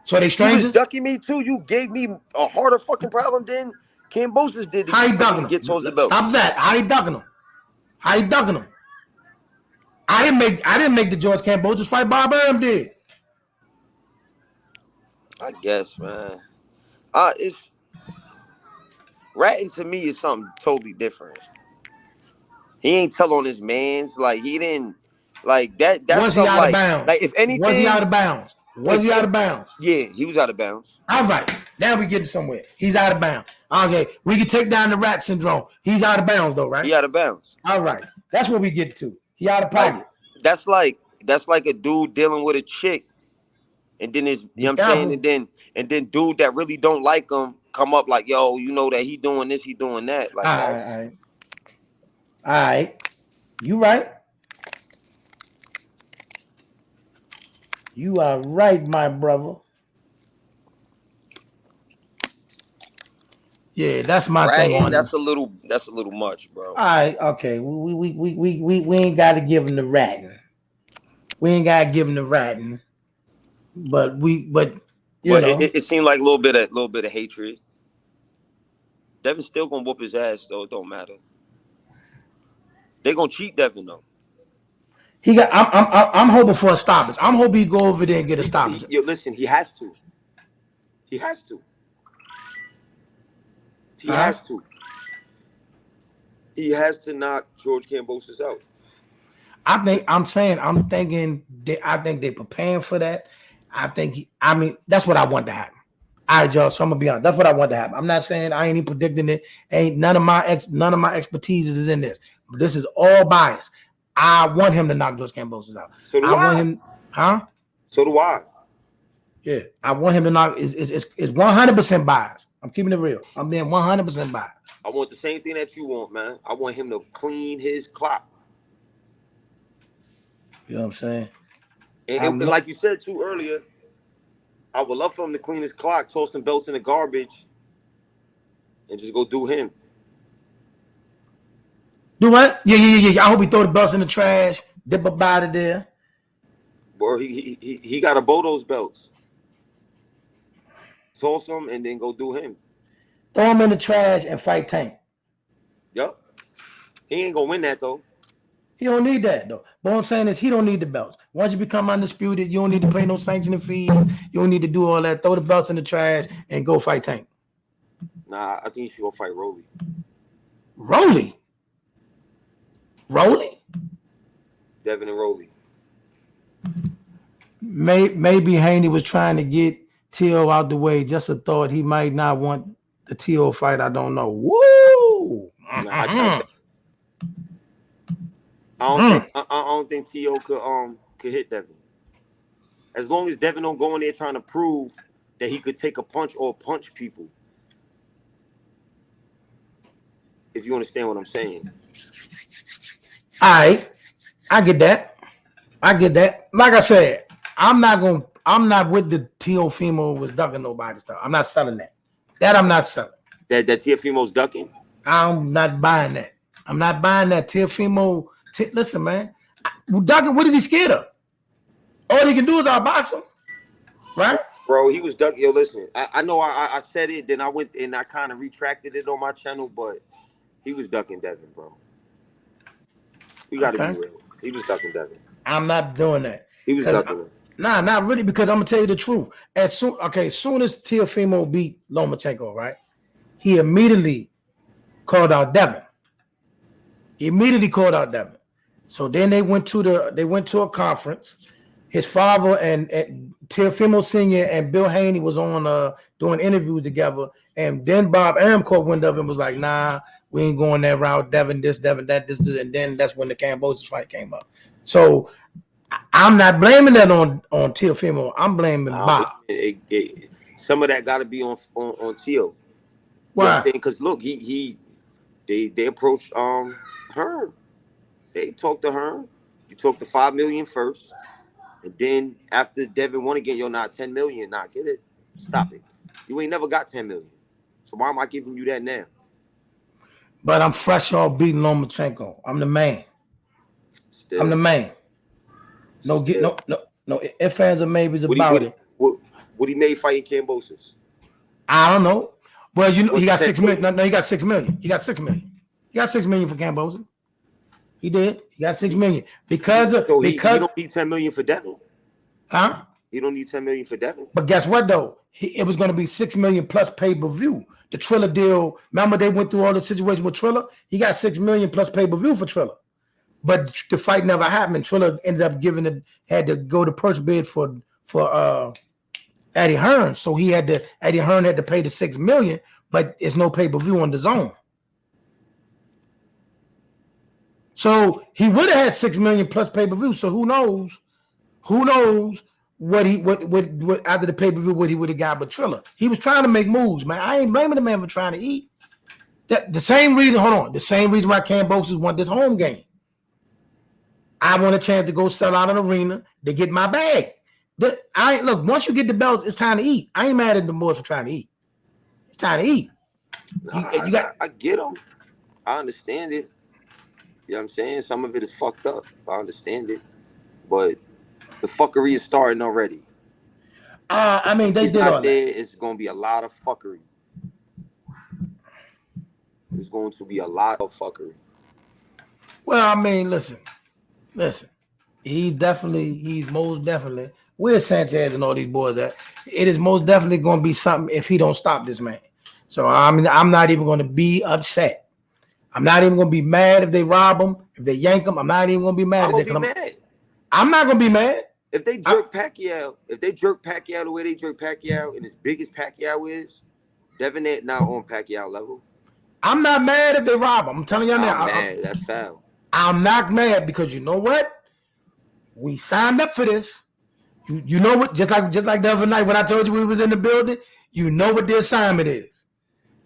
So they strangers? You was ducking me too. You gave me a harder fucking problem than Kambosos did. How you ducking him? Get towards the belt. Stop that. How you ducking him? I didn't make the George Kambosos fight. Bob Arum did. I guess, man. It's ratting to me is something totally different. He ain't tell on his mans. Like he didn't like that. That's was he out of bounds? Like if anything, was he out of bounds? Was he out of bounds? Yeah, he was out of bounds. All right, now we getting somewhere. He's out of bounds. Okay, we can take down the rat syndrome. He's out of bounds though, right? He out of bounds. All right, that's what we get to. He out of pocket. Like, that's like a dude dealing with a chick, and then you know what I'm saying, and then dude that really don't like him come up like, yo, you know that he doing this, he doing that. Like, all right. You right. You are right, my brother. Yeah, that's my thing. That's a little much, bro. All right, okay. We ain't got to give him the ratting. But you know, it seemed like a little bit of hatred. Devin's still gonna whoop his ass though. It don't matter. They're gonna cheat Devin though. I'm hoping for a stoppage. I'm hoping he go over there and get a stoppage. Listen, he has to. He has to. He has to knock George Kambosos out. I think they're preparing for that. That's what I want to happen. All right, y'all. So I'm gonna be honest. That's what I want to happen. I'm not saying I ain't even predicting it. Ain't none of my expertise is in this. But this is all bias. I want him to knock George Kambosos out. So do I. Want him, huh? So do I. Yeah, I want him to knock. It's 100% bias. I'm keeping it real. I'm being 100% biased. I want the same thing that you want, man. I want him to clean his clock. You know what I'm saying? And like you said too earlier, I would love for him to clean his clock, toss them belts in the garbage, and just go do him. Do what? Yeah. I hope he throw the belts in the trash, dip up out of there. Bro, he got to bow those belts. Toss them and then go do him. Throw him in the trash and fight Tank. Yup. He ain't gonna win that though. He don't need that though. But what I'm saying is he don't need the belts. Once you become undisputed, you don't need to pay no sanctioning fees. You don't need to do all that. Throw the belts in the trash and go fight Tank. Nah, I think you should go fight Rollie. Rollie? Devin and Rollie. Maybe Haney was trying to get T.O. out the way. Just a thought he might not want the T.O. fight. I don't know. Woo! Nah, I don't think T.O. could hit Devin. As long as Devin don't go in there trying to prove that he could take a punch or punch people. If you understand what I'm saying. All right. I get that. Like I said, I'm not with the Teofimo was ducking nobody stuff. I'm not selling that. I'm not selling. That Teofimo's ducking? I'm not buying that. I'm not buying that. Teofimo. Listen, man. Ducking, what is he scared of? All he can do is outbox him. Right? Bro, he was ducking. Yo, listen. I know I said it, then I went and I kind of retracted it on my channel, but he was ducking Devin, bro. We got to be real. He was ducking Devin. I'm not doing that. He was ducking him. Nah, not really, because I'm gonna tell you the truth. As soon as Teofimo beat Lomachenko, right? He immediately called out Devin. So then they went to a conference. His father and Teofimo Sr. and Bill Haney was on doing interviews together. And then Bob Arum caught wind of him and was like, nah, we ain't going that route. Devin this, Devin that, this. And then that's when the Kambosos fight came up. So I'm not blaming that on Teofimo. I'm blaming Bob. Some of that got to be on Teo. Why? Because look, they approached Hearn. They talked to Hearn. You talked to $5 million first, and then after Devin won again, you're not $10 million. Nah, get it? Stop it. You ain't never got $10 million. So why am I giving you that now? But I'm fresh off beating Lomachenko. I'm the man. Still. I'm the man. No ifs, ands, or maybes about it. What he made fighting Kambosos? I don't know. Well, he got 6 million. No, he got 6 million. He got 6 million. He got 6 million for Kambosos. He did. He got 6 million he don't need $10 million for Devin. Huh? He don't need $10 million for Devin. But guess what though? It was going to be 6 million plus pay-per-view. The Triller deal. Remember they went through all the situation with Triller? He got 6 million plus pay-per-view for Triller. But the fight never happened. Triller ended up had to go to purse bid for Eddie Hearn. So Eddie Hearn had to pay the 6 million, but it's no pay-per-view on the zone. So he would have had 6 million plus pay-per-view. So who knows what after the pay-per-view what he would have got. But Triller, he was trying to make moves, man. I ain't blaming the man for trying to eat. The same reason why Kambosos want this home game. I want a chance to go sell out an arena to get my bag. Look, once you get the belts, it's time to eat. I ain't mad at the boys for trying to eat. It's time to eat. I get them. I understand it. You know what I'm saying? Some of it is fucked up. I understand it. But the fuckery is starting already. They did all that. It's going to be a lot of fuckery. There's going to be a lot of fuckery. Well, listen. He's most definitely, where's Sanchez and all these boys at? It is most definitely going to be something if he don't stop this man. So I'm not even going to be upset. I'm not even going to be mad if they rob him, if they yank him. I'm not even going to be mad. I'm gonna be mad. I'm not going to be mad. If they jerk Pacquiao, the way they jerk Pacquiao, and as big as Pacquiao is, Devin ain't not on Pacquiao level. I'm not mad if they rob him. I'm telling you now. I'm mad. That's foul. I'm not mad because you know what? We signed up for this. You know what? Just like the other night when I told you we was in the building, you know what the assignment is.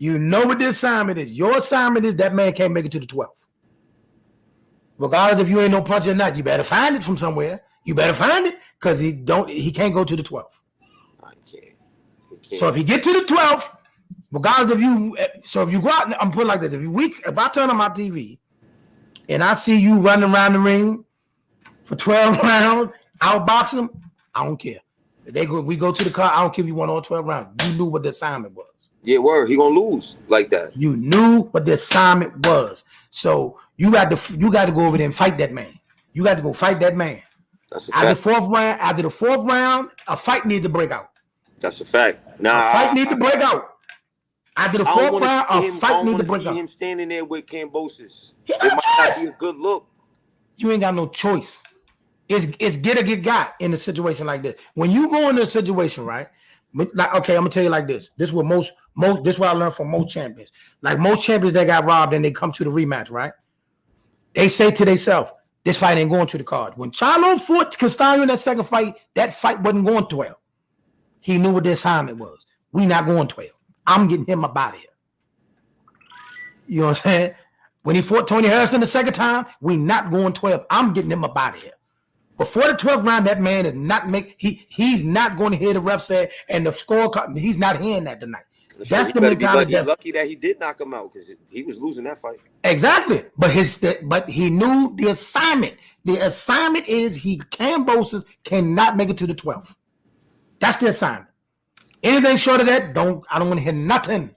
You know what the assignment is. Your assignment is that man can't make it to the 12th. Regardless if you ain't no punch or not, you better find it from somewhere. You better find it because he can't go to the 12th. I can't. So if he get to the 12th, regardless of you, so if you go out, I'm putting like this: if I turn on my TV and I see you running around the ring for 12 rounds, outbox him, I don't care. We go to the car. I don't care if you won all 12 rounds. You knew what the assignment was. Yeah, word. He gonna lose like that. You knew what the assignment was. So you got to go over there and fight that man. You got to go fight that man. That's a After fact. After the fourth round, a fight needs to break out. That's a fact. A fight needs to break out. After the fourth round, a fight needs to break out. Him standing there with Kambosos. It might not be a good look. You ain't got no choice. It's get or get got in a situation like this. When you go into a situation, right? Like, okay, I'm gonna tell you like this. This is what this is what I learned from most champions. Like most champions that got robbed and they come to the rematch, right? They say to themselves, this fight ain't going to the card. When Charlo fought Castaño in that second fight, that fight wasn't going 12. He knew what the assignment was. We not going 12. I'm getting him up out of here. You know what I'm saying? When he fought Tony Harrison the second time, we not going 12. I'm getting him up out of here. Before the 12th round, that man is not he's not going to hear the ref say and the score. He's not hearing that tonight. That's the mentality. He's lucky that he did knock him out because he was losing that fight. Exactly, but he knew the assignment. The assignment is Kambosos cannot make it to the 12th. That's the assignment. Anything short of that, I don't want to hear nothing.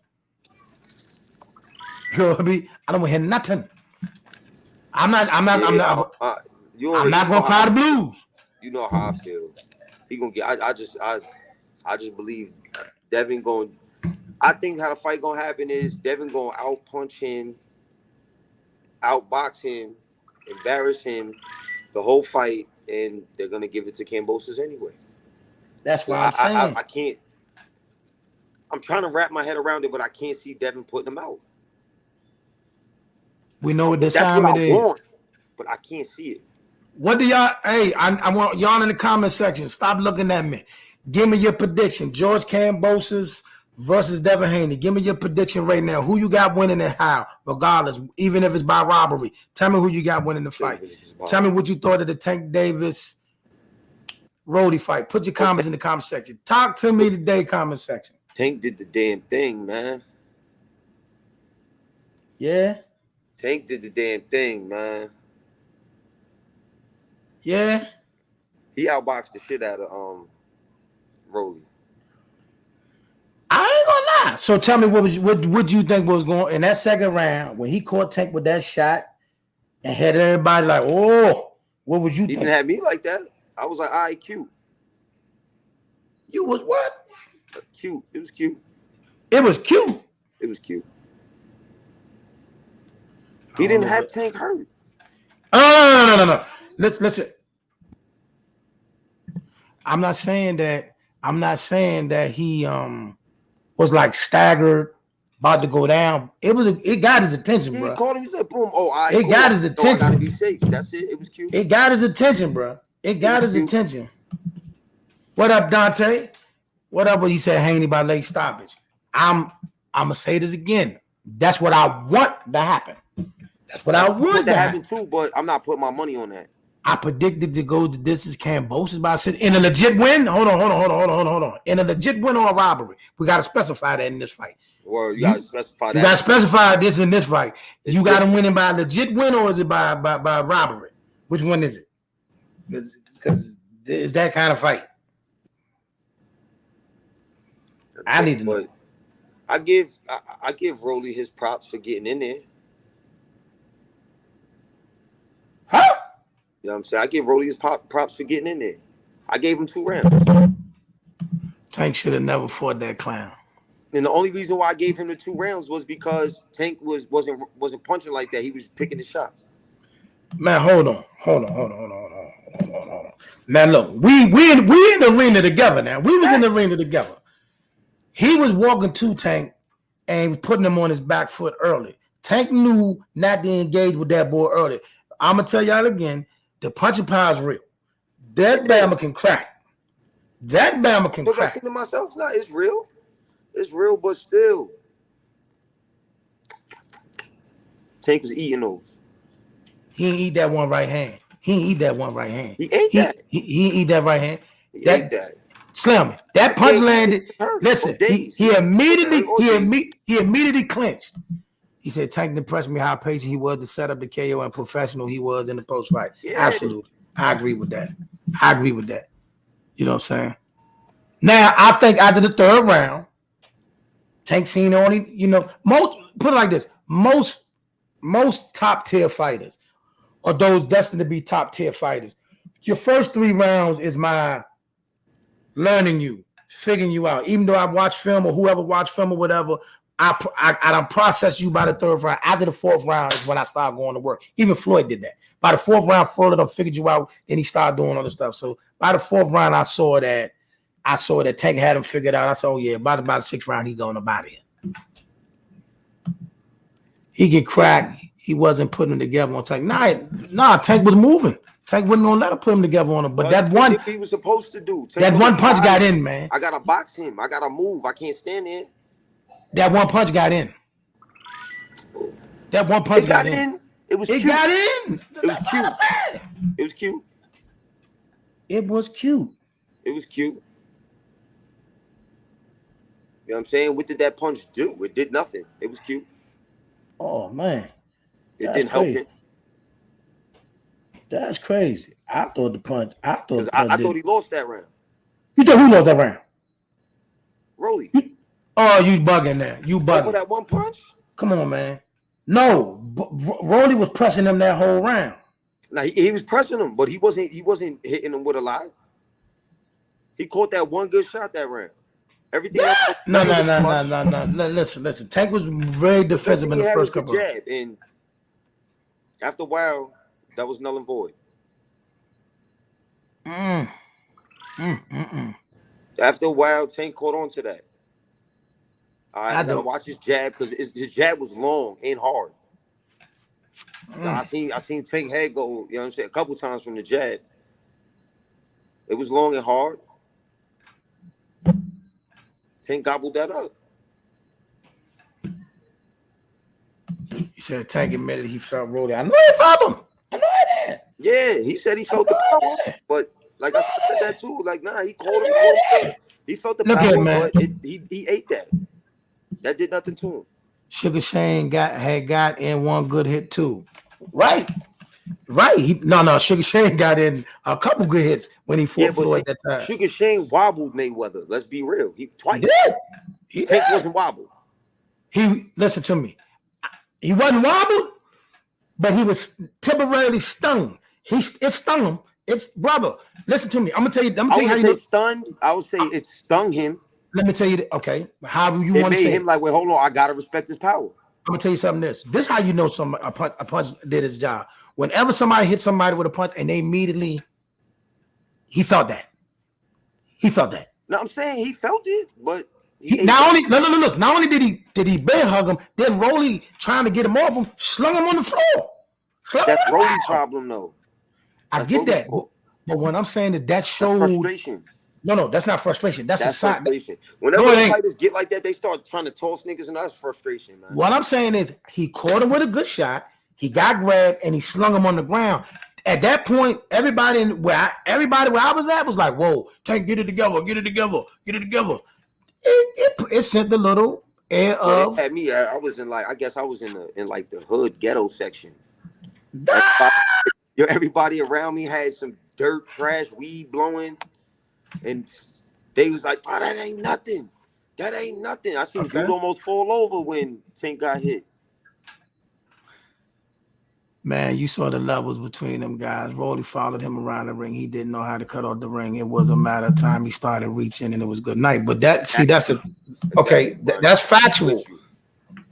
You know what I mean? I don't want to hear nothing. I'm not gonna cry the blues. You know how I feel. He gonna get. I just believe Devin going. I think how the fight gonna happen is Devin gonna outpunch him, outbox him, embarrass him, the whole fight, and they're gonna give it to Kambosos anyway. That's what I'm saying. I can't. I'm trying to wrap my head around it, but I can't see Devin putting him out. We know what the assignment is. Want, but I can't see it. What do y'all? Hey, I want y'all in the comment section. Stop looking at me. Give me your prediction. George Kambosos versus Devin Haney. Give me your prediction right now. Who you got winning and how? Regardless, even if it's by robbery. Tell me who you got winning the fight. Tell me what you thought of the Tank Davis Rollie fight. Put your comments in the comment section. Talk to me today, comment section. Tank did the damn thing, man. Yeah. Tank did the damn thing, man. Yeah. He outboxed the shit out of Rollie. I ain't gonna lie. So tell me what you think was going in that second round when he caught Tank with that shot and had everybody like, oh, what would you think? He didn't have me like that. I was like, all right, cute. You was what? Cute. It was cute. It was cute. It was cute. He didn't have Tank hurt. Oh, no. Listen. I'm not saying that he was like staggered, about to go down. It got his attention, bro. He called him. He said, "Boom! Oh, all right, it got his attention. I gotta be safe. That's it. It was cute. It got his attention, bro. It got his attention. What up, Dante? What up? When he said Haney by late stoppage. I'm gonna say this again. That's what I want to happen. That's what I want to happen too. But I'm not putting my money on that. I predicted to go to this is Kambosos by in a legit win. Hold on. In a legit win or a robbery. We gotta specify that in this fight. Well, you gotta specify that. You gotta specify this in this fight. You got him winning by a legit win or is it by robbery? Which one is it? Because it's that kind of fight. I need to know. I give Rollie his props for getting in there. Huh? You know what I'm saying? I give Rollie his props for getting in there. I gave him 2 rounds. Tank should have never fought that clown. And the only reason why I gave him the 2 rounds was because Tank wasn't punching like that. He was picking the shots. Man, hold on. Now look, we in the arena together now. We was in the arena together. He was walking to Tank and putting him on his back foot early. Tank knew not to engage with that boy early. I'm gonna tell y'all again, the punching power is real. That Bama can crack. That Bama can crack. I think to myself, nah, it's real. It's real, but still. Tank was eating those. He ain't eat that one right hand. He ain't eat that one right hand. He ate that. He ain't eat that right hand. He ate that. Slam it. That punch landed. Listen, he immediately clinched. He said Tank impressed me how patient he was to set up the KO and professional he was in the post fight. Yeah. Absolutely. I agree with that. You know what I'm saying? Now, I think after the 3rd round, Tank seen only, most, put it like this, most top tier fighters or those destined to be top tier fighters, your first 3 rounds is my learning you, figuring you out. Even though I watch film or whoever watch film or whatever, I don't process you by the 3rd round. After the 4th round is when I start going to work. Even Floyd did that. By the 4th round, Floyd done figured you out, then he started doing other stuff. So by the 4th round, I saw that Tank had him figured out. I said, oh yeah, by the 6th round, he going about it. He get cracked. He wasn't putting them together on Tank. Nah, Tank was moving. Tank wasn't gonna let him put him together on him. But that one he was supposed to do. That one punch got in, man. I gotta box him. I gotta move. I can't stand there. That one punch got in. That one punch got in. It was cute. Got in. It was cute. It was cute. It was cute. It was cute. You know what I'm saying? What did that punch do? It did nothing. It was cute. Oh man. It didn't help him. That's crazy. I thought I thought he lost that round. You thought who lost that round? Rollie. You bugging now. You bugging. For that one punch? Come on, man. No, Rollie was pressing him that whole round. Now he was pressing him, but he wasn't hitting him with a lot. He caught that one good shot that round. Everything else. No. Listen. Tank was very defensive in the first couple. Jab, and after a while, that was null and void. After a while, Tank caught on to that. I gotta watch his jab because his jab was long and hard. I seen Tank head go, you know what I'm saying, a couple times from the jab. It was long and hard. Tank gobbled that up. He said Tank admitted he felt Rollie. I know he felt him. I know that. Yeah, he said he felt the power, but like I said that too. Like, nah, he called him. He felt the power, but he ate that. That did nothing to him. Sugar Shane had got in one good hit too. Right. Sugar Shane got in a couple good hits when he fought Floyd at that time. Sugar Shane wobbled Mayweather. Let's be real. He twice. He Tank wasn't wobbled. Listen to me. He wasn't wobbled, but he was temporarily stung. It stung him. It's brother. Listen to me. I'm gonna tell you how you know. Stunned. I would say it stung him. Let me tell you. Okay, however you want to say. It made him like, wait, hold on. I gotta respect his power. I'm gonna tell you something. This how you know a punch did his job. Whenever somebody hit somebody with a punch, and they immediately, he felt that. No, I'm saying he felt it, but not only did he bear hug him, then Rollie trying to get him off him, slung him on the floor. That's Rollie's problem, though. I get that, but what I'm saying is that showed frustration. No, that's not frustration. That's a sign. Frustration. Whenever fighters get like that, they start trying to toss niggas, and that's frustration, man. What I'm saying is he caught him with a good shot. He got grabbed and he slung him on the ground. At that point, everybody where I was at was like, "Whoa, can't get it together. It sent the little air of. At me, I was in like, I guess I was in like the hood ghetto section. Everybody around me had some dirt, trash, weed blowing, and they was like, "Oh, that ain't nothing. I seen dude almost fall over when Tank got hit. Man, you saw the levels between them guys. Rollie followed him around the ring. He didn't know how to cut off the ring. It was a matter of time. He started reaching, and it was good night. But that's okay. That's factual.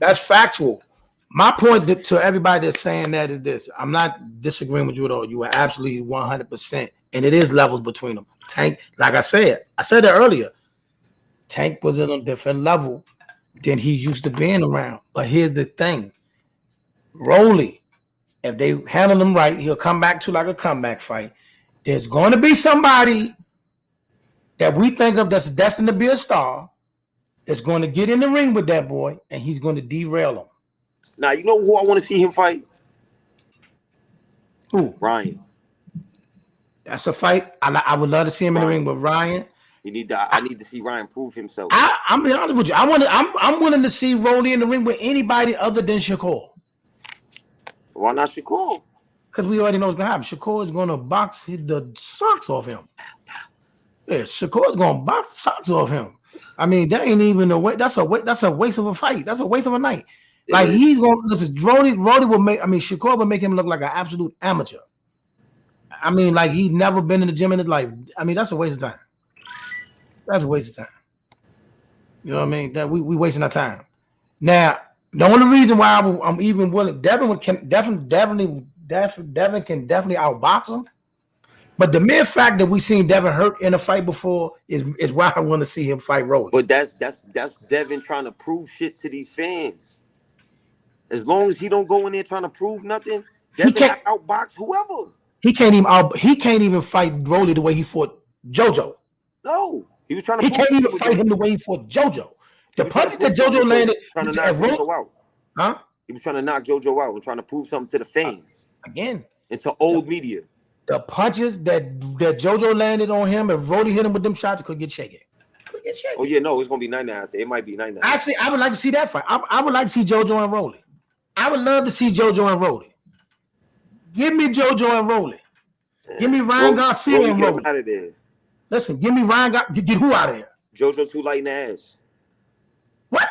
That's factual. My point to everybody that's saying that is this: I'm not disagreeing with you at all. You are absolutely 100%, and it is levels between them. Tank, like I said it earlier. Tank was at a different level than he's used to being around. But here's the thing: Rollie. If they handle him right, he'll come back to like a comeback fight. There's going to be somebody that we think of that's destined to be a star that's going to get in the ring with that boy, and he's going to derail him. Now, you know who I want to see him fight? Who? Ryan. That's a fight. I would love to see him in the ring with Ryan. I need to see Ryan prove himself. I'm be honest with you. I'm willing to see Rollie in the ring with anybody other than Shakur. Why not Shakur? Because we already know what's going to happen. Shakur is going to box the socks off him. Yeah, Shakur is going to box the socks off him. I mean, that ain't even a way. That's a waste of a fight. That's a waste of a night. Like he's going to listen. Rollie will make. I mean, Shakur will make him look like an absolute amateur. I mean, like he'd never been in the gym in his life. I mean, that's a waste of time. That's a waste of time. You know what I mean? That we wasting our time. Now, the only reason why I'm even willing, Devin can definitely outbox him. But the mere fact that we seen Devin hurt in a fight before is why I want to see him fight Rollie. But that's Devin trying to prove shit to these fans. As long as he don't go in there trying to prove nothing, Devin can outbox whoever. He can't even fight Rollie the way he fought JoJo. No, he was trying to. He can't even fight him the way he fought JoJo. The punches that JoJo landed, trying to knock JoJo out. Huh? He was trying to knock JoJo out and trying to prove something to the fans. Again, and to old media. The punches that JoJo landed on him, if Rollie hit him with them shots, it could get shaky. Oh yeah, no, it's gonna be 9-9 out there. It might be 9-9. Actually, I would like to see that fight. I would like to see JoJo and Rollie. I would love to see JoJo and Rollie. Give me JoJo and Rollie. Give me Ryan Garcia and Rollie. Out of there. Listen, give me Ryan. Get who out of there? JoJo too light in the ass. What?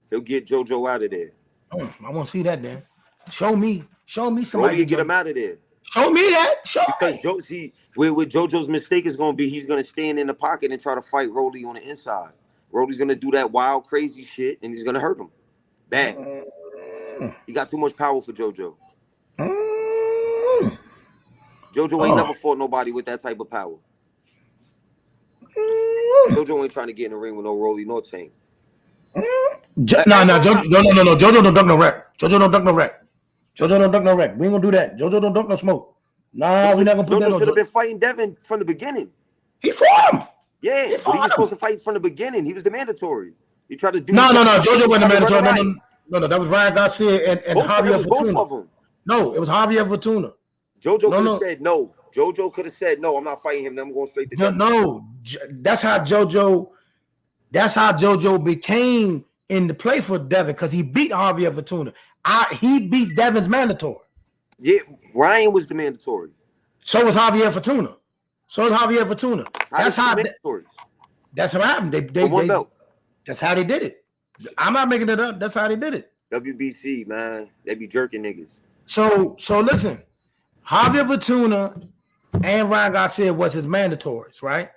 He'll get JoJo out of there. I want to see that then. Show me somebody. Rollie get him out of there. Show me that. Because where JoJo's mistake is going to be, he's going to stand in the pocket and try to fight Rollie on the inside. Rollie's going to do that wild, crazy shit, and he's going to hurt him. Bad. He got too much power for JoJo. JoJo ain't never fought nobody with that type of power. JoJo ain't trying to get in the ring with no Rollie nor Tank. No. JoJo don't duck no wreck. JoJo don't duck no wreck. JoJo don't duck no wreck. We ain't gonna do that. JoJo don't duck no smoke. Nah, we're not gonna put that on. Should have been fighting Devin from the beginning. He fought him. Yeah, but he was supposed to fight from the beginning. He was the mandatory. He tried to do. No. JoJo wasn't the mandatory. No. That was Ryan Garcia and Javier Fortuna. Both of them. No, it was Javier Fortuna. JoJo could have said no. JoJo could have said no. I'm not fighting him. I'm going straight to Devin. No. That's how JoJo became in the play for Devin because he beat Javier Fortuna. He beat Devin's mandatory. Yeah, Ryan was the mandatory. So was Javier Fortuna. That's how that's what happened. They one belt. That's how they did it. I'm not making it up. That's how they did it. WBC, man. They be jerking niggas. So listen, Javier Fortuna and Ryan Garcia was his mandatories, right?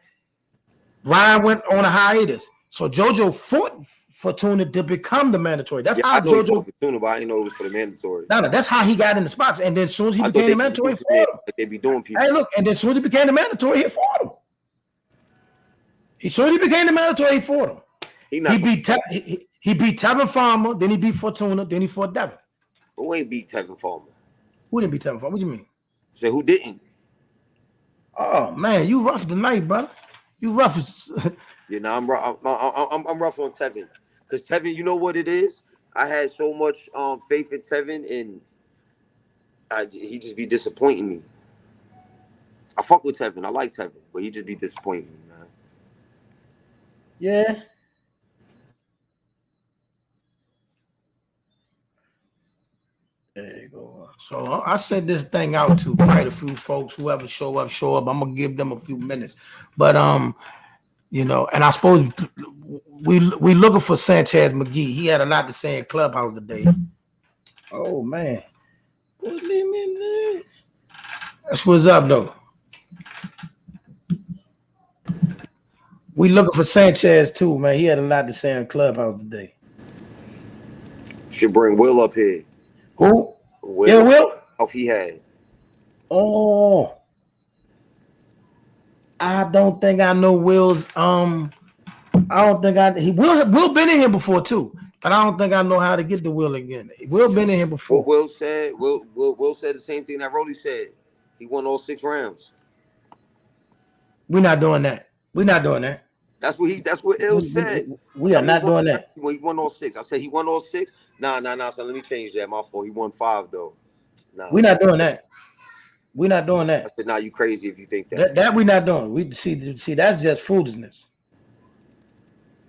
Ryan went on a hiatus. So JoJo fought Fortuna to become the mandatory. That's how JoJo Fortuna, but I didn't know it was for the mandatory. No, that's how he got in the spots. And then as soon as he became the mandatory, he fought him. They be doing people. Hey, look, and then as soon as he became the mandatory, he fought him. He fought him. He beat Tevin Farmer, then he beat Fortuna, then he fought Devin. Who ain't beat Tevin Farmer? Who didn't beat Tevin Farmer? What do you mean? Say who didn't? Oh man, you rough tonight, brother. You rough. Yeah, no, I'm rough on Tevin. Because Tevin, you know what it is? I had so much faith in Tevin, and he just be disappointing me. I fuck with Tevin. I like Tevin, but he just be disappointing me, man. Yeah. There you go. So I sent this thing out to quite a few folks. Whoever show up. I'm gonna give them a few minutes. But you know, and I suppose we looking for Sanchez McGee. He had a lot to say in Clubhouse today. Oh man. Leave me in there. That's what's up, though. We looking for Sanchez too, man. He had a lot to say in Clubhouse today. Should bring Will up here. Who? Will. Yeah, Will. How he had. Oh, I don't think I know Will's. I don't think Will been in here before too, but I don't think I know how to get the Will again. Will been in here before. What Will said. Will said the same thing that Rollie said. He won all 6 rounds. We're not doing that. We're not doing that. That's what Ill said. We are not doing that. He won all 6. I said he won all 6. Nah. So let me change that. My fault. He won 5 though. Nah. We're not doing that. We're not doing that. I said, nah, you crazy if you think that. That we're not doing. We see that's just foolishness.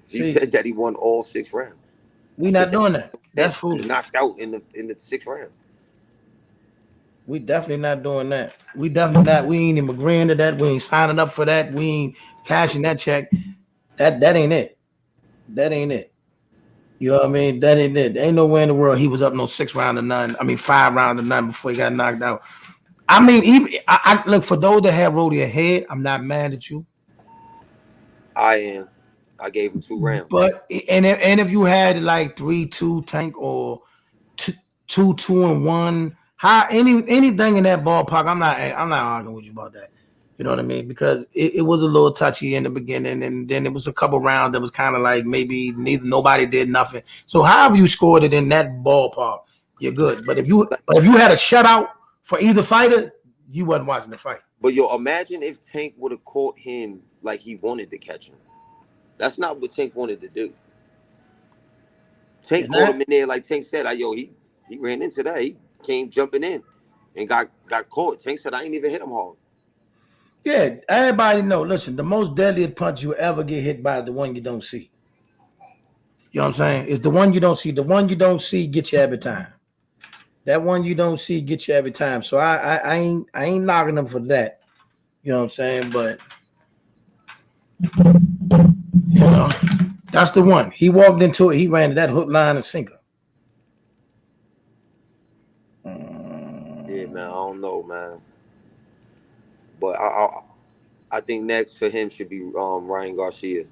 He said that he won all 6 rounds. We're not doing that. That's foolish. Knocked out in the 6th round. We definitely not doing that. We definitely not. We ain't even agreeing to that. We ain't signing up for that. We ain't cashing that check. That ain't it. That ain't it. You know what I mean? That ain't it. There ain't nowhere in the world he was up no 6 rounds to none. I mean 5 rounds to none before he got knocked out. I mean, even I look for those that have Rollie ahead. I'm not mad at you. I am. I gave him 2 rounds. But and if you had like 3-2 Tank or 2-2-1, anything in that ballpark, I'm not arguing with you about that. You know what I mean? Because it was a little touchy in the beginning, and then it was a couple rounds that was kind of like maybe nobody did nothing. So however you scored it in that ballpark, you're good. But if you had a shutout for either fighter, you wasn't watching the fight. But imagine if Tank would have caught him like he wanted to catch him. That's not what Tank wanted to do. Tank caught him in there like Tank said. He ran into that. He came jumping in and got caught. Tank said, I ain't even hit him hard. Yeah, everybody know. Listen, the most deadliest punch you ever get hit by is the one you don't see. You know what I'm saying? It's the one you don't see. The one you don't see gets you every time. That one you don't see gets you every time. So I ain't knocking them for that. You know what I'm saying? But you know, that's the one. He walked into it. He ran to that hook, line, and sinker. Yeah, man. I don't know, man. But I think next for him should be Ryan Garcia.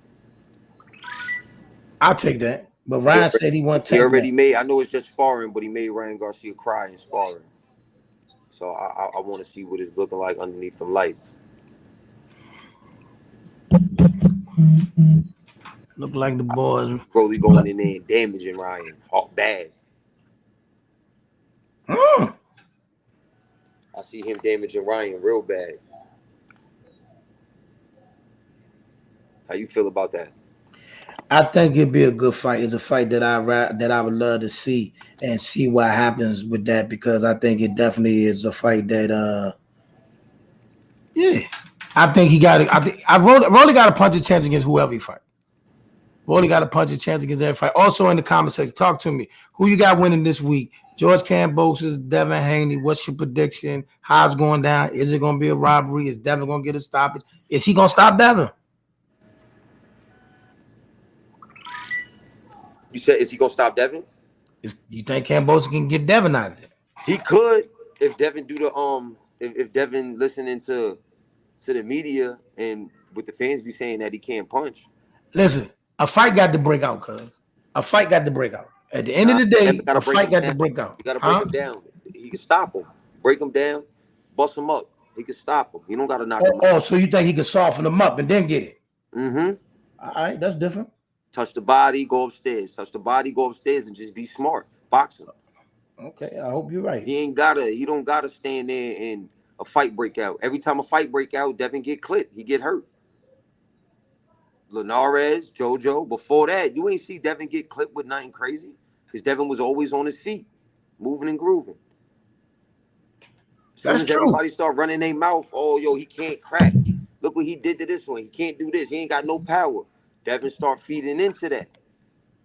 I'll take that. But Ryan said he wants to. He already made. I know it's just sparring, but he made Ryan Garcia cry in sparring. So I want to see what it's looking like underneath them lights. Look like the boys. Rollie going in there and damaging Ryan. Bad. I see him damaging Ryan real bad. How you feel about that? I think it'd be a good fight. It's a fight that I would love to see and see what happens with that, because I think it definitely is a fight that yeah. I think he got it. I think Rollie got a punch a chance against whoever he fight. Rollie got a punch a chance against every fight. Also in the comment section, talk to me. Who you got winning this week? George Kambosos, Devin Haney. What's your prediction? How's it going down? Is it going to be a robbery? Is Devin going to get a stoppage? Is he going to stop Devin? You said, is he gonna stop Devin? You think Kambosos can get Devin out of there? He could if Devin do the if Devin listening to the media and with the fans be saying that he can't punch. Listen, a fight got to break out, cuz. A fight got to break out. At the end of the day, a fight got to break out. You gotta break him down. He can stop him. Break him down, bust him up. He can stop him. You don't gotta knock him out. Oh, so you think he can soften him up and then get it? Mm-hmm. All right, that's different. Touch the body, go upstairs. Touch the body, go upstairs, and just be smart. Box him. Okay, I hope you're right. He don't gotta stand there and a fight break out. Every time a fight break out, Devin get clipped. He get hurt. Linares, JoJo. Before that, you ain't see Devin get clipped with nothing crazy, because Devin was always on his feet, moving and grooving. As soon as everybody start running their mouth, oh, yo, he can't crack. Look what he did to this one. He can't do this. He ain't got no power. Devin start feeding into that.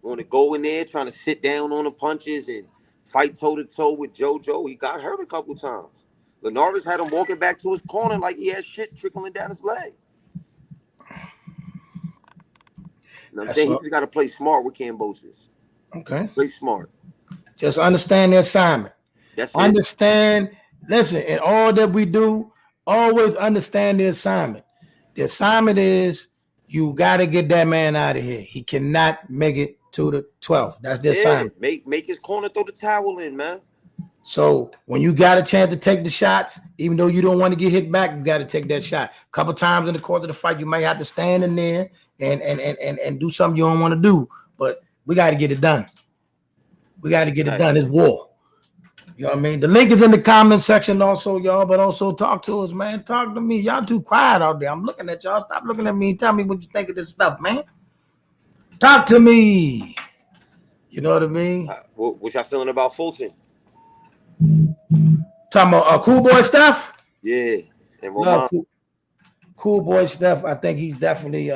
Want to go in there trying to sit down on the punches and fight toe-to-toe with JoJo. He got hurt a couple times. Linares had him walking back to his corner like he had shit trickling down his leg. And I'm saying he just got to play smart with Kambosos. Okay. Play smart. Just understand the assignment. That's it. Understand. Listen, in all that we do, always understand the assignment. The assignment is you got to get that man out of here. He cannot make it to the 12th. That's the assignment. Make his corner throw the towel in, man. So when you got a chance to take the shots, even though you don't want to get hit back, you got to take that shot. A couple times in the course of the fight, you might have to stand in there and do something you don't want to do. But we got to get it done. We got to get it done. It's war. You know what I mean? The link is in the comment section also, y'all, but also talk to us, man. Talk to me. Y'all too quiet out there. I'm looking at y'all. Stop looking at me and tell me what you think of this stuff, man. Talk to me. You know what I mean? What y'all feeling about Fulton? Talking about Cool Boy stuff? Yeah. And Roman. No, cool Boy stuff. I think he's definitely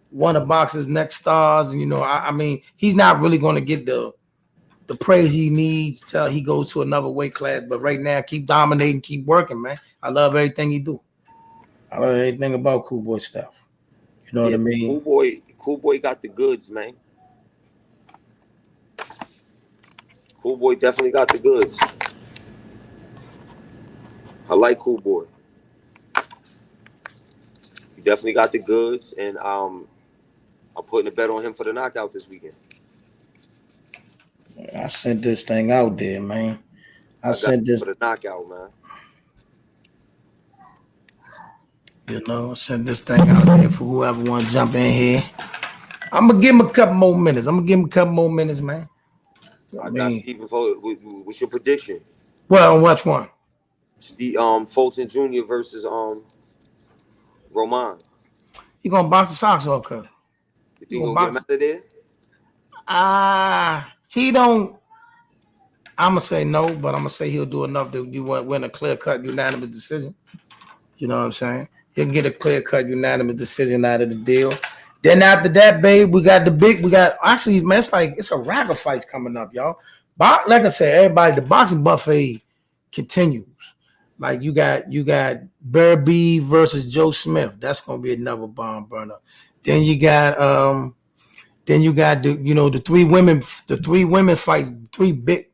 one of boxing's next stars. And, you know, I mean, he's not really going to get the praise he needs till he goes to another weight class. But right now, keep dominating, keep working, man. I love everything he do. I love everything about Cool Boy stuff. You know what I mean? Cool Boy got the goods, man. Cool Boy definitely got the goods. I like Cool Boy. He definitely got the goods, and I'm putting a bet on him for the knockout this weekend. I sent this thing out there, man. I sent this for the knockout, man. You know, send this thing out there for whoever want to jump in here. I'm gonna give him a couple more minutes. Man. I got Stephen voted. What's your prediction? Well, which one? The Fulton Jr. versus Roman. He gonna box the socks off, cuz. You think he'll get him out of there? He don't. I'm gonna say no, but I'm gonna say he'll do enough to win a clear-cut unanimous decision. You know what I'm saying? He'll get a clear-cut unanimous decision out of the deal. Then after that, babe, actually, man, it's a rack of fights coming up, y'all. Like I said, everybody, the boxing buffet continues. Like you got Bear B versus Joe Smith. That's gonna be another bomb burner. Then you got the three women fights, three big,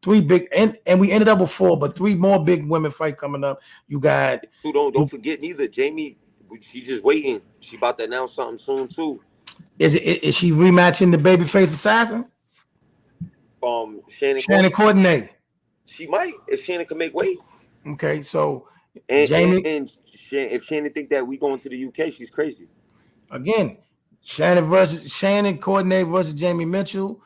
and we ended up with 4, but 3 more big women fight coming up. You got don't forget neither. Jamie, she just waiting. She about to announce something soon too. Is she rematching the babyface assassin? Shannon Courtenay. She might if Shannon can make weight. Okay, so Jamie and if Shannon think that we going to the UK, she's crazy. Again, Shannon Courtenay versus Jamie Mitchell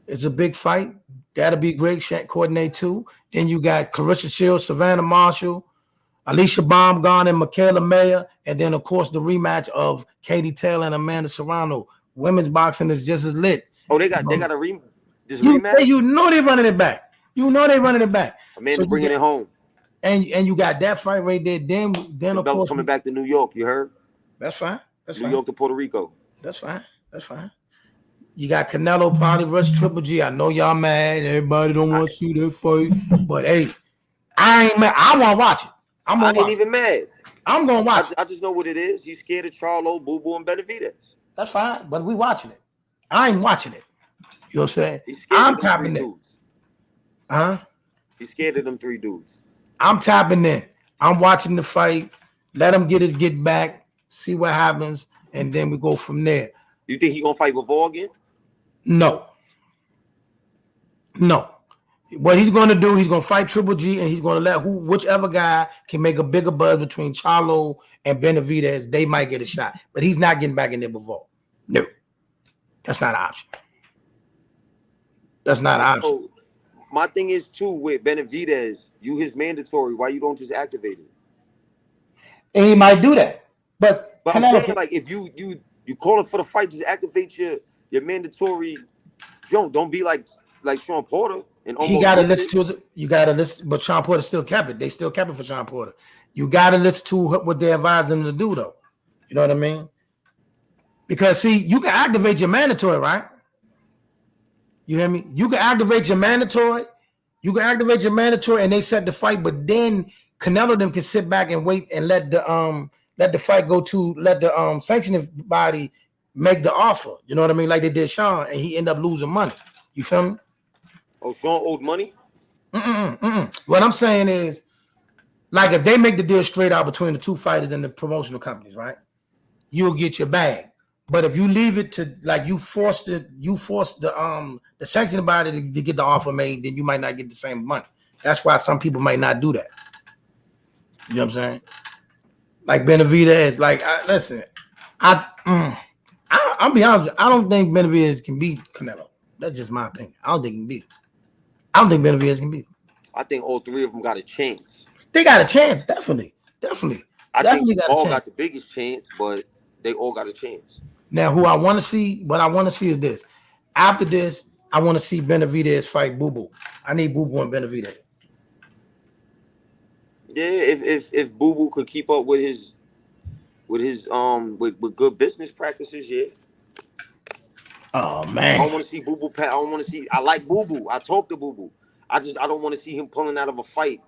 is a big fight. That'll be great. Courtenay too. Then you got Clarissa Shields, Savannah Marshall, Alicia Baumgarten, and Michaela Mayer, and then of course the rematch of Katie Taylor and Amanda Serrano. Women's boxing is just as lit. Oh, they got a rematch. You know they're running it back. Amanda bringing it home. And you got that fight right there. Then of course coming back to New York. You heard? That's fine. New York to Puerto Rico. That's fine. You got Canelo Party versus Triple G. I know y'all mad. Everybody don't want to see that fight. But hey, I ain't mad. I want to watch it. I ain't even mad. I'm going to watch it. I just know what it is. He's scared of Charlo, Boo Boo, and Benavidez. That's fine. But we watching it. I ain't watching it. You know what I'm saying? I'm tapping in. He's scared of them 3 dudes. I'm tapping in. I'm watching the fight. Let him get his get back. See what happens. And then we go from there. You think he going to fight Bivol again? No. What he's going to do, he's going to fight Triple G, and he's going to let whichever guy can make a bigger buzz between Charlo and Benavidez, they might get a shot. But he's not getting back in there Bivol. No. That's not an option. So, my thing is, too, with Benavidez, you his mandatory. Why you don't just activate it? And he might do that. But I'm saying, like, if you calling for the fight, just activate your mandatory. Don't be like Sean Porter. And he got to listen to it. You got to listen, but Sean Porter still kept it. They still kept it for Sean Porter. You got to listen to what they advise him to do, though. You know what I mean? Because, see, you can activate your mandatory, right? You hear me? You can activate your mandatory. And they set the fight, but then Canelo them can sit back and wait and let the fight go to let the sanctioning body make the offer. You know what I mean? Like they did Sean, and he ended up losing money. You feel me? Oh, Sean owed money? What I'm saying is, like, if they make the deal straight out between the two fighters and the promotional companies, right? You'll get your bag. But if you leave it to like you force the sanctioned body to get the offer made, then you might not get the same money. That's why some people might not do that. You know what I'm saying? Like Benavidez, like listen, I'll be honest. I don't think Benavidez can beat Canelo. That's just my opinion. I don't think he can beat him. I don't think Benavidez can beat him. I think all three of them got a chance. They got a chance, definitely. I think they all got the biggest chance, but they all got a chance. Now, what I want to see is this. After this, I want to see Benavidez fight Boo Boo. I need Boo Boo and Benavidez. Yeah, if Boo Boo could keep up with his with good business practices, yeah. Oh man, I don't want to see Boo Boo. I don't want to see. I like Boo Boo. I talk to Boo Boo. I don't want to see him pulling out of a fight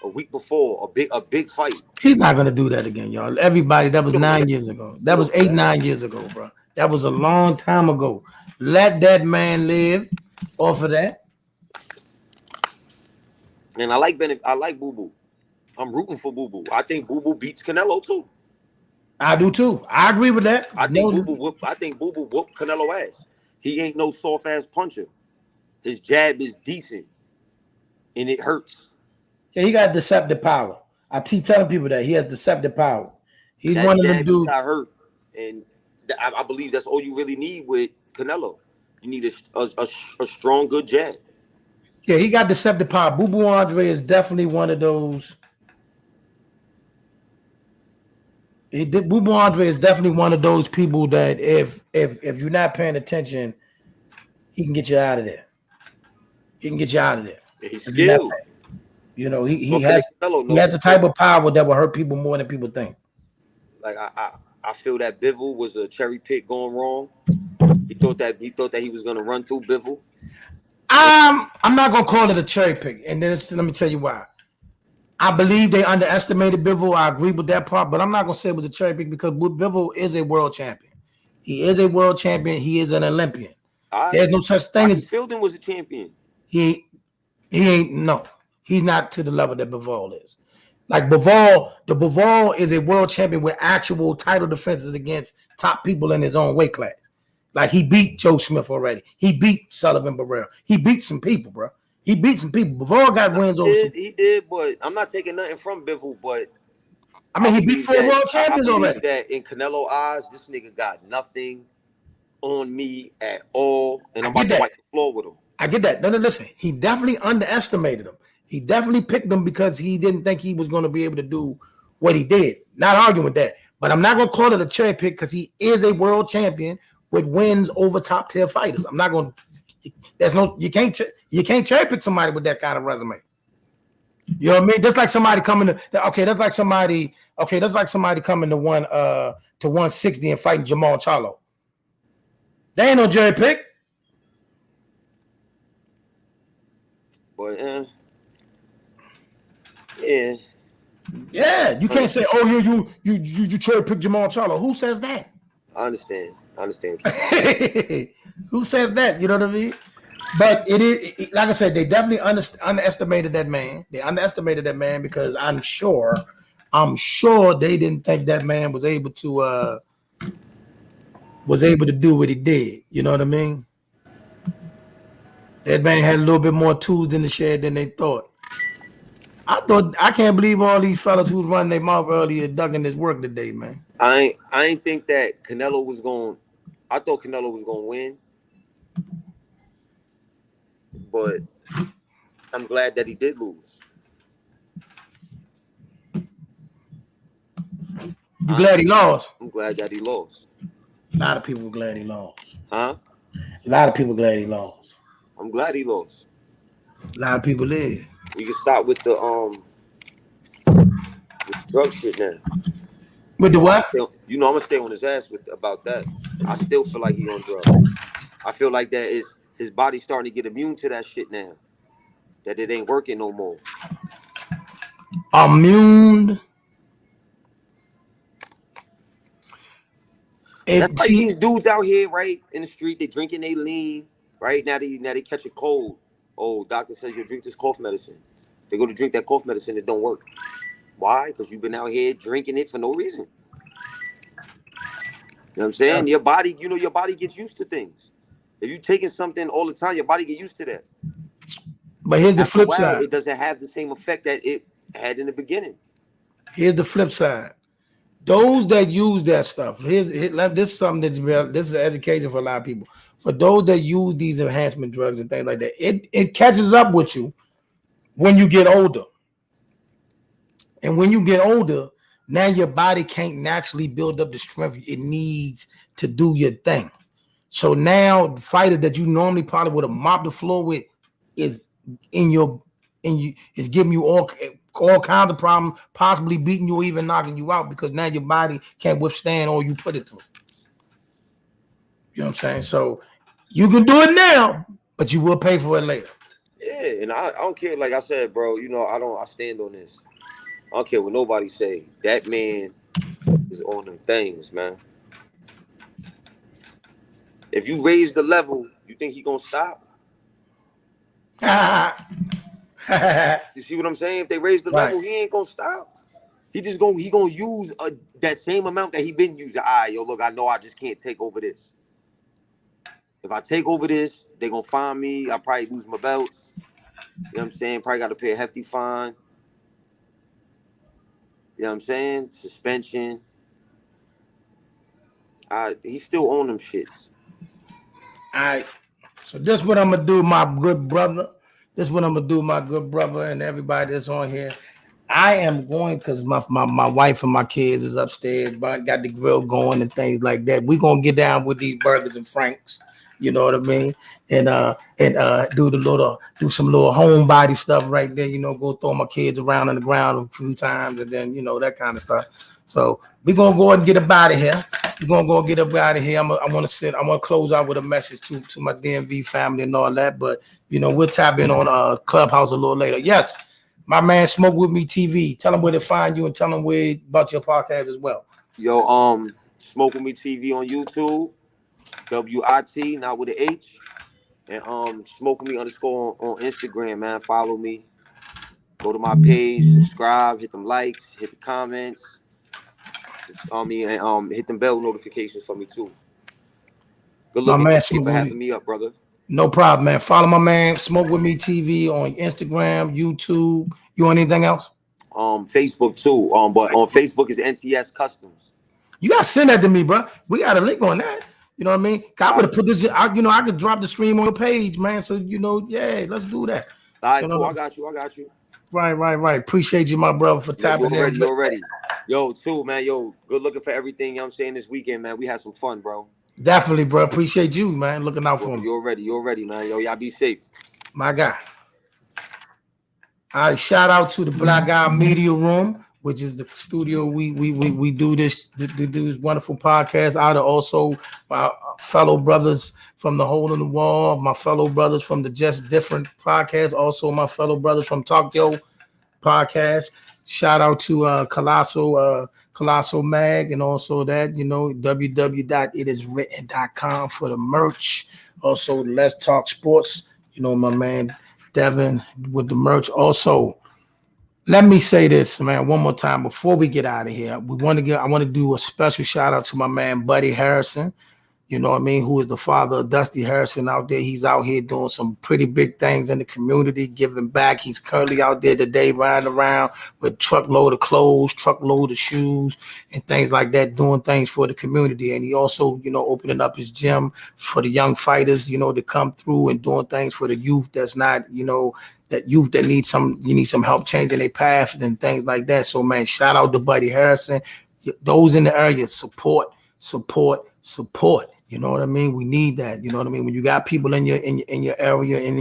a week before a big fight. He's not gonna do that again, y'all. Everybody, that was 9 years ago. That was 9 years ago, bro. That was a long time ago. Let that man live off of that. And I like Boo Boo. I'm rooting for Boo Boo. I think Boo Boo beats Canelo too. I do too. I agree with that. I think Boo Boo whooped Canelo ass. He ain't no soft ass puncher. His jab is decent, and it hurts. Yeah, he got deceptive power. I keep telling people that he has deceptive power. He's that one of them dudes. Got hurt, and I believe that's all you really need with Canelo. You need a strong, good jab. Yeah, he got deceptive power. Boo Boo Andre is definitely one of those. Boo Boo Andre is definitely one of those people that if you're not paying attention, he can get you out of there. He can get you out of there. He's skilled. You know, he has the type of power that will hurt people more than people think. Like I feel that Bivol was a cherry pick going wrong. He thought that he was gonna run through Bivol. I'm not gonna call it a cherry pick, and then let me tell you why. I believe they underestimated Bivol. I agree with that part, but I'm not gonna say it was a cherry pick because Bivol is a world champion. He is a world champion. He is an Olympian. There's no such thing as Fielding was a champion. He ain't no. He's not to the level that Bivol is. Like Bivol is a world champion with actual title defenses against top people in his own weight class. Like he beat Joe Smith already. He beat Sullivan Barrera. He beat some people, bro. He beat some people. Bivol got wins over. He did, but I'm not taking nothing from Bivol. But I mean, he beat 4 world champions already. That in Canelo eyes, this nigga got nothing on me at all, and I'm about to wipe the floor with him. I get that. No, listen. He definitely underestimated him. He definitely picked him because he didn't think he was going to be able to do what he did. Not arguing with that. But I'm not going to call it a cherry pick because he is a world champion with wins over top tier fighters. I'm not going to. You can't cherry pick somebody with that kind of resume. You know what I mean? That's like somebody coming to that's like somebody coming to 160 and fighting Jamal Charlo. They ain't no cherry pick. But yeah. Yeah, you can't say, "Oh, you cherry pick Jamal Charlo." Who says that? I understand. Who says that? You know what I mean? But it is like I said, they definitely underestimated that man. They underestimated that man because I'm sure they didn't think that man was able to do what he did. You know what I mean? That man had a little bit more tools in the shed than they thought. I can't believe all these fellas who's running their mouth earlier ducking this work today, man. I ain't think that Canelo was going. I thought Canelo was going to win, but I'm glad that he did lose. You glad he lost? I'm glad that he lost. A lot of people glad he lost. Huh? A lot of people glad he lost. I'm glad he lost. A lot of people did. We can start with the drug shit now. With the what? I'm gonna stay on his ass about that. I still feel like he on drugs. I feel like that is his body starting to get immune to that shit now. That it ain't working no more. Immune. That's like these dudes out here, right, in the street, they drinking, they lean, right? Now they catch a cold. Oh, doctor says you drink this cough medicine. They go to drink that cough medicine, it don't work. Why? Because you've been out here drinking it for no reason. You know what I'm saying? Your body, your body gets used to things. If you're taking something all the time, your body get used to that. But here's the After a flip while, side. it doesn't have the same effect that it had in the beginning. Here's the flip side. Those that use that stuff, this is something this is education for a lot of people. For those that use these enhancement drugs and things like that, it catches up with you when you get older. And when you get older, now your body can't naturally build up the strength it needs to do your thing. So now fighters that you normally probably would have mopped the floor with is is giving you all kinds of problems, possibly beating you or even knocking you out because now your body can't withstand all you put it through. You know what I'm saying? So you can do it now, but you will pay for it later. Yeah, and I don't care. Like I said, bro, I stand on this. I don't care what nobody say. That man is on them things, man. If you raise the level, you think he gonna stop? You see what I'm saying? If they raise the level, he ain't gonna stop. He gonna use that same amount that he been using. Look, I know I just can't take over this. If I take over this, they gonna find me. I probably lose my belts. You know what I'm saying? Probably got to pay a hefty fine. You know what I'm saying? Suspension. He's still on them shits. All right. So this is what I'm gonna do, my good brother. This is what I'm gonna do, my good brother, and everybody that's on here. I am going because my wife and my kids is upstairs, but got the grill going and things like that. We're gonna get down with these burgers and franks, you know what I mean? And do some little homebody stuff right there, go throw my kids around on the ground a few times and then that kind of stuff. So we're gonna go ahead and get up out of here. We're gonna go get up out of here. I want to close out with a message to my DMV family and all that. But we'll tap in on Clubhouse a little later. Yes, my man Smoke With Me TV. Tell them where to find you and tell them about your podcast as well. Yo, Smoke With Me TV on YouTube, WIT, not with an H, and Smoke With Me _ on Instagram, man. Follow me. Go to my page, subscribe, hit them likes, hit the comments. And hit them bell notifications for me too. Good looking. Thank you for having me up, brother. No problem, man. Follow my man Smoke With Me TV on Instagram, YouTube. You want anything else? Facebook too. But on Facebook is NTS Customs. You gotta send that to me, bro. We got a link on that. You know what I mean? I would have put this. I could drop the stream on your page, man. So yeah, let's do that. All right, cool. I got you. Right. Appreciate you, my brother, for tapping in. You're ready. Yo, too, man. Yo, good looking for everything. You know what I'm saying? This weekend, man. We had some fun, bro. Definitely, bro. Appreciate you, man. Looking out for me. You're ready, man. Yo, y'all be safe. My guy. All right, shout out to the Black Guy Media Room, which is the studio we do this wonderful podcast out of. Also, my fellow brothers from the Hole in the Wall, my fellow brothers from the Just Different podcast, also my fellow brothers from Tokyo podcast. Shout out to Colossal Mag, and also that, www.itiswritten.com for the merch. Also, Let's Talk Sports, my man Devin with the merch. Also, let me say this, man, one more time before we get out of here. I want to do a special shout out to my man Buddy Harrison, who is the father of Dusty Harrison out there. He's out here doing some pretty big things in the community, giving back. He's currently out there today riding around with truckload of clothes, truckload of shoes, and things like that, doing things for the community. And he also, opening up his gym for the young fighters, to come through and doing things for the youth that's not, that youth that need some help changing their path and things like that. So, man, shout out to Buddy Harrison. Those in the area, support. You know what I mean? We need that. You know what I mean? When you got people in your area and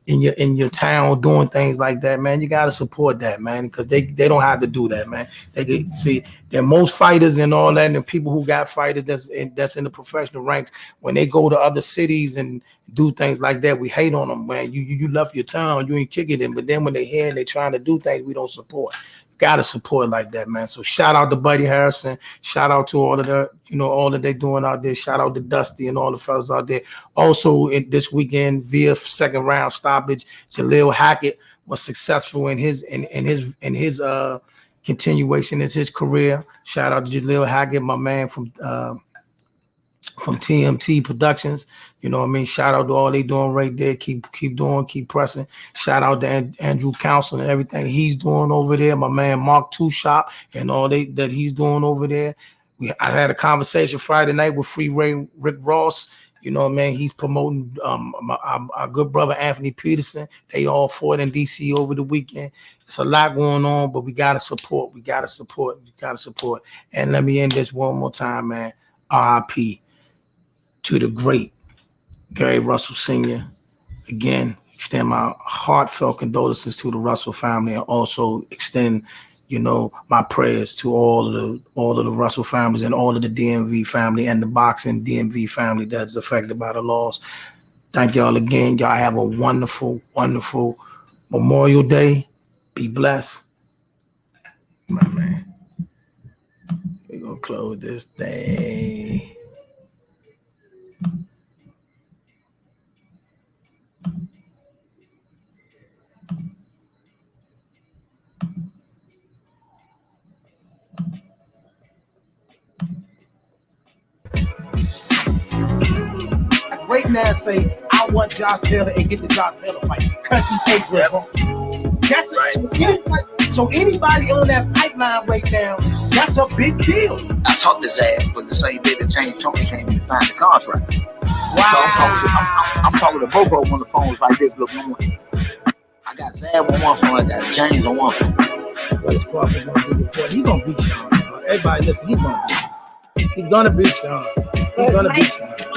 in your town doing things like that, man, you gotta support that, man, because they don't have to do that, man. They can see that most fighters and all that, and the people who got fighters that's in the professional ranks, when they go to other cities and do things like that, we hate on them, man. You left your town, you ain't kicking it, but then when they here and they trying to do things, we don't support. Gotta support like that, man. So shout out to Buddy Harrison. Shout out to all of the, all that they doing out there. Shout out to Dusty and all the fellas out there. Also, this weekend via second round stoppage, Jaleel Hackett was successful in his continuation in his career. Shout out to Jaleel Hackett, my man from TMT Productions. You know what I mean? Shout out to all they doing right there. Keep doing, keep pressing. Shout out to Andrew Council and everything he's doing over there. My man Mark Two Shop and all that he's doing over there. I had a conversation Friday night with Free Rick Ross. You know what I mean? He's promoting our good brother Anthony Peterson. They all fought in DC over the weekend. It's a lot going on, but we gotta support. We gotta support. And let me end this one more time, man. R.I.P. to the great Gary Russell Sr. Again, extend my heartfelt condolences to the Russell family, and also extend, my prayers to all of the Russell families and all of the DMV family and the boxing DMV family that's affected by the loss. Thank y'all again. Y'all have a wonderful, wonderful Memorial Day. Be blessed. My man. We're gonna close this thing. Right now, say I want Josh Taylor and get the Josh Taylor fight because he's April. Bro. That's it. So anybody on that pipeline right now, that's a big deal. I talked his ass, but the same day that James Tony came in and signed the contract. Wow. So I'm talking to both of them on the phones like this. Look, I got Zab on one phone, I got James on one phone. He's gonna beat Sean. Everybody listen, he's gonna beat Sean. He's gonna beat Sean.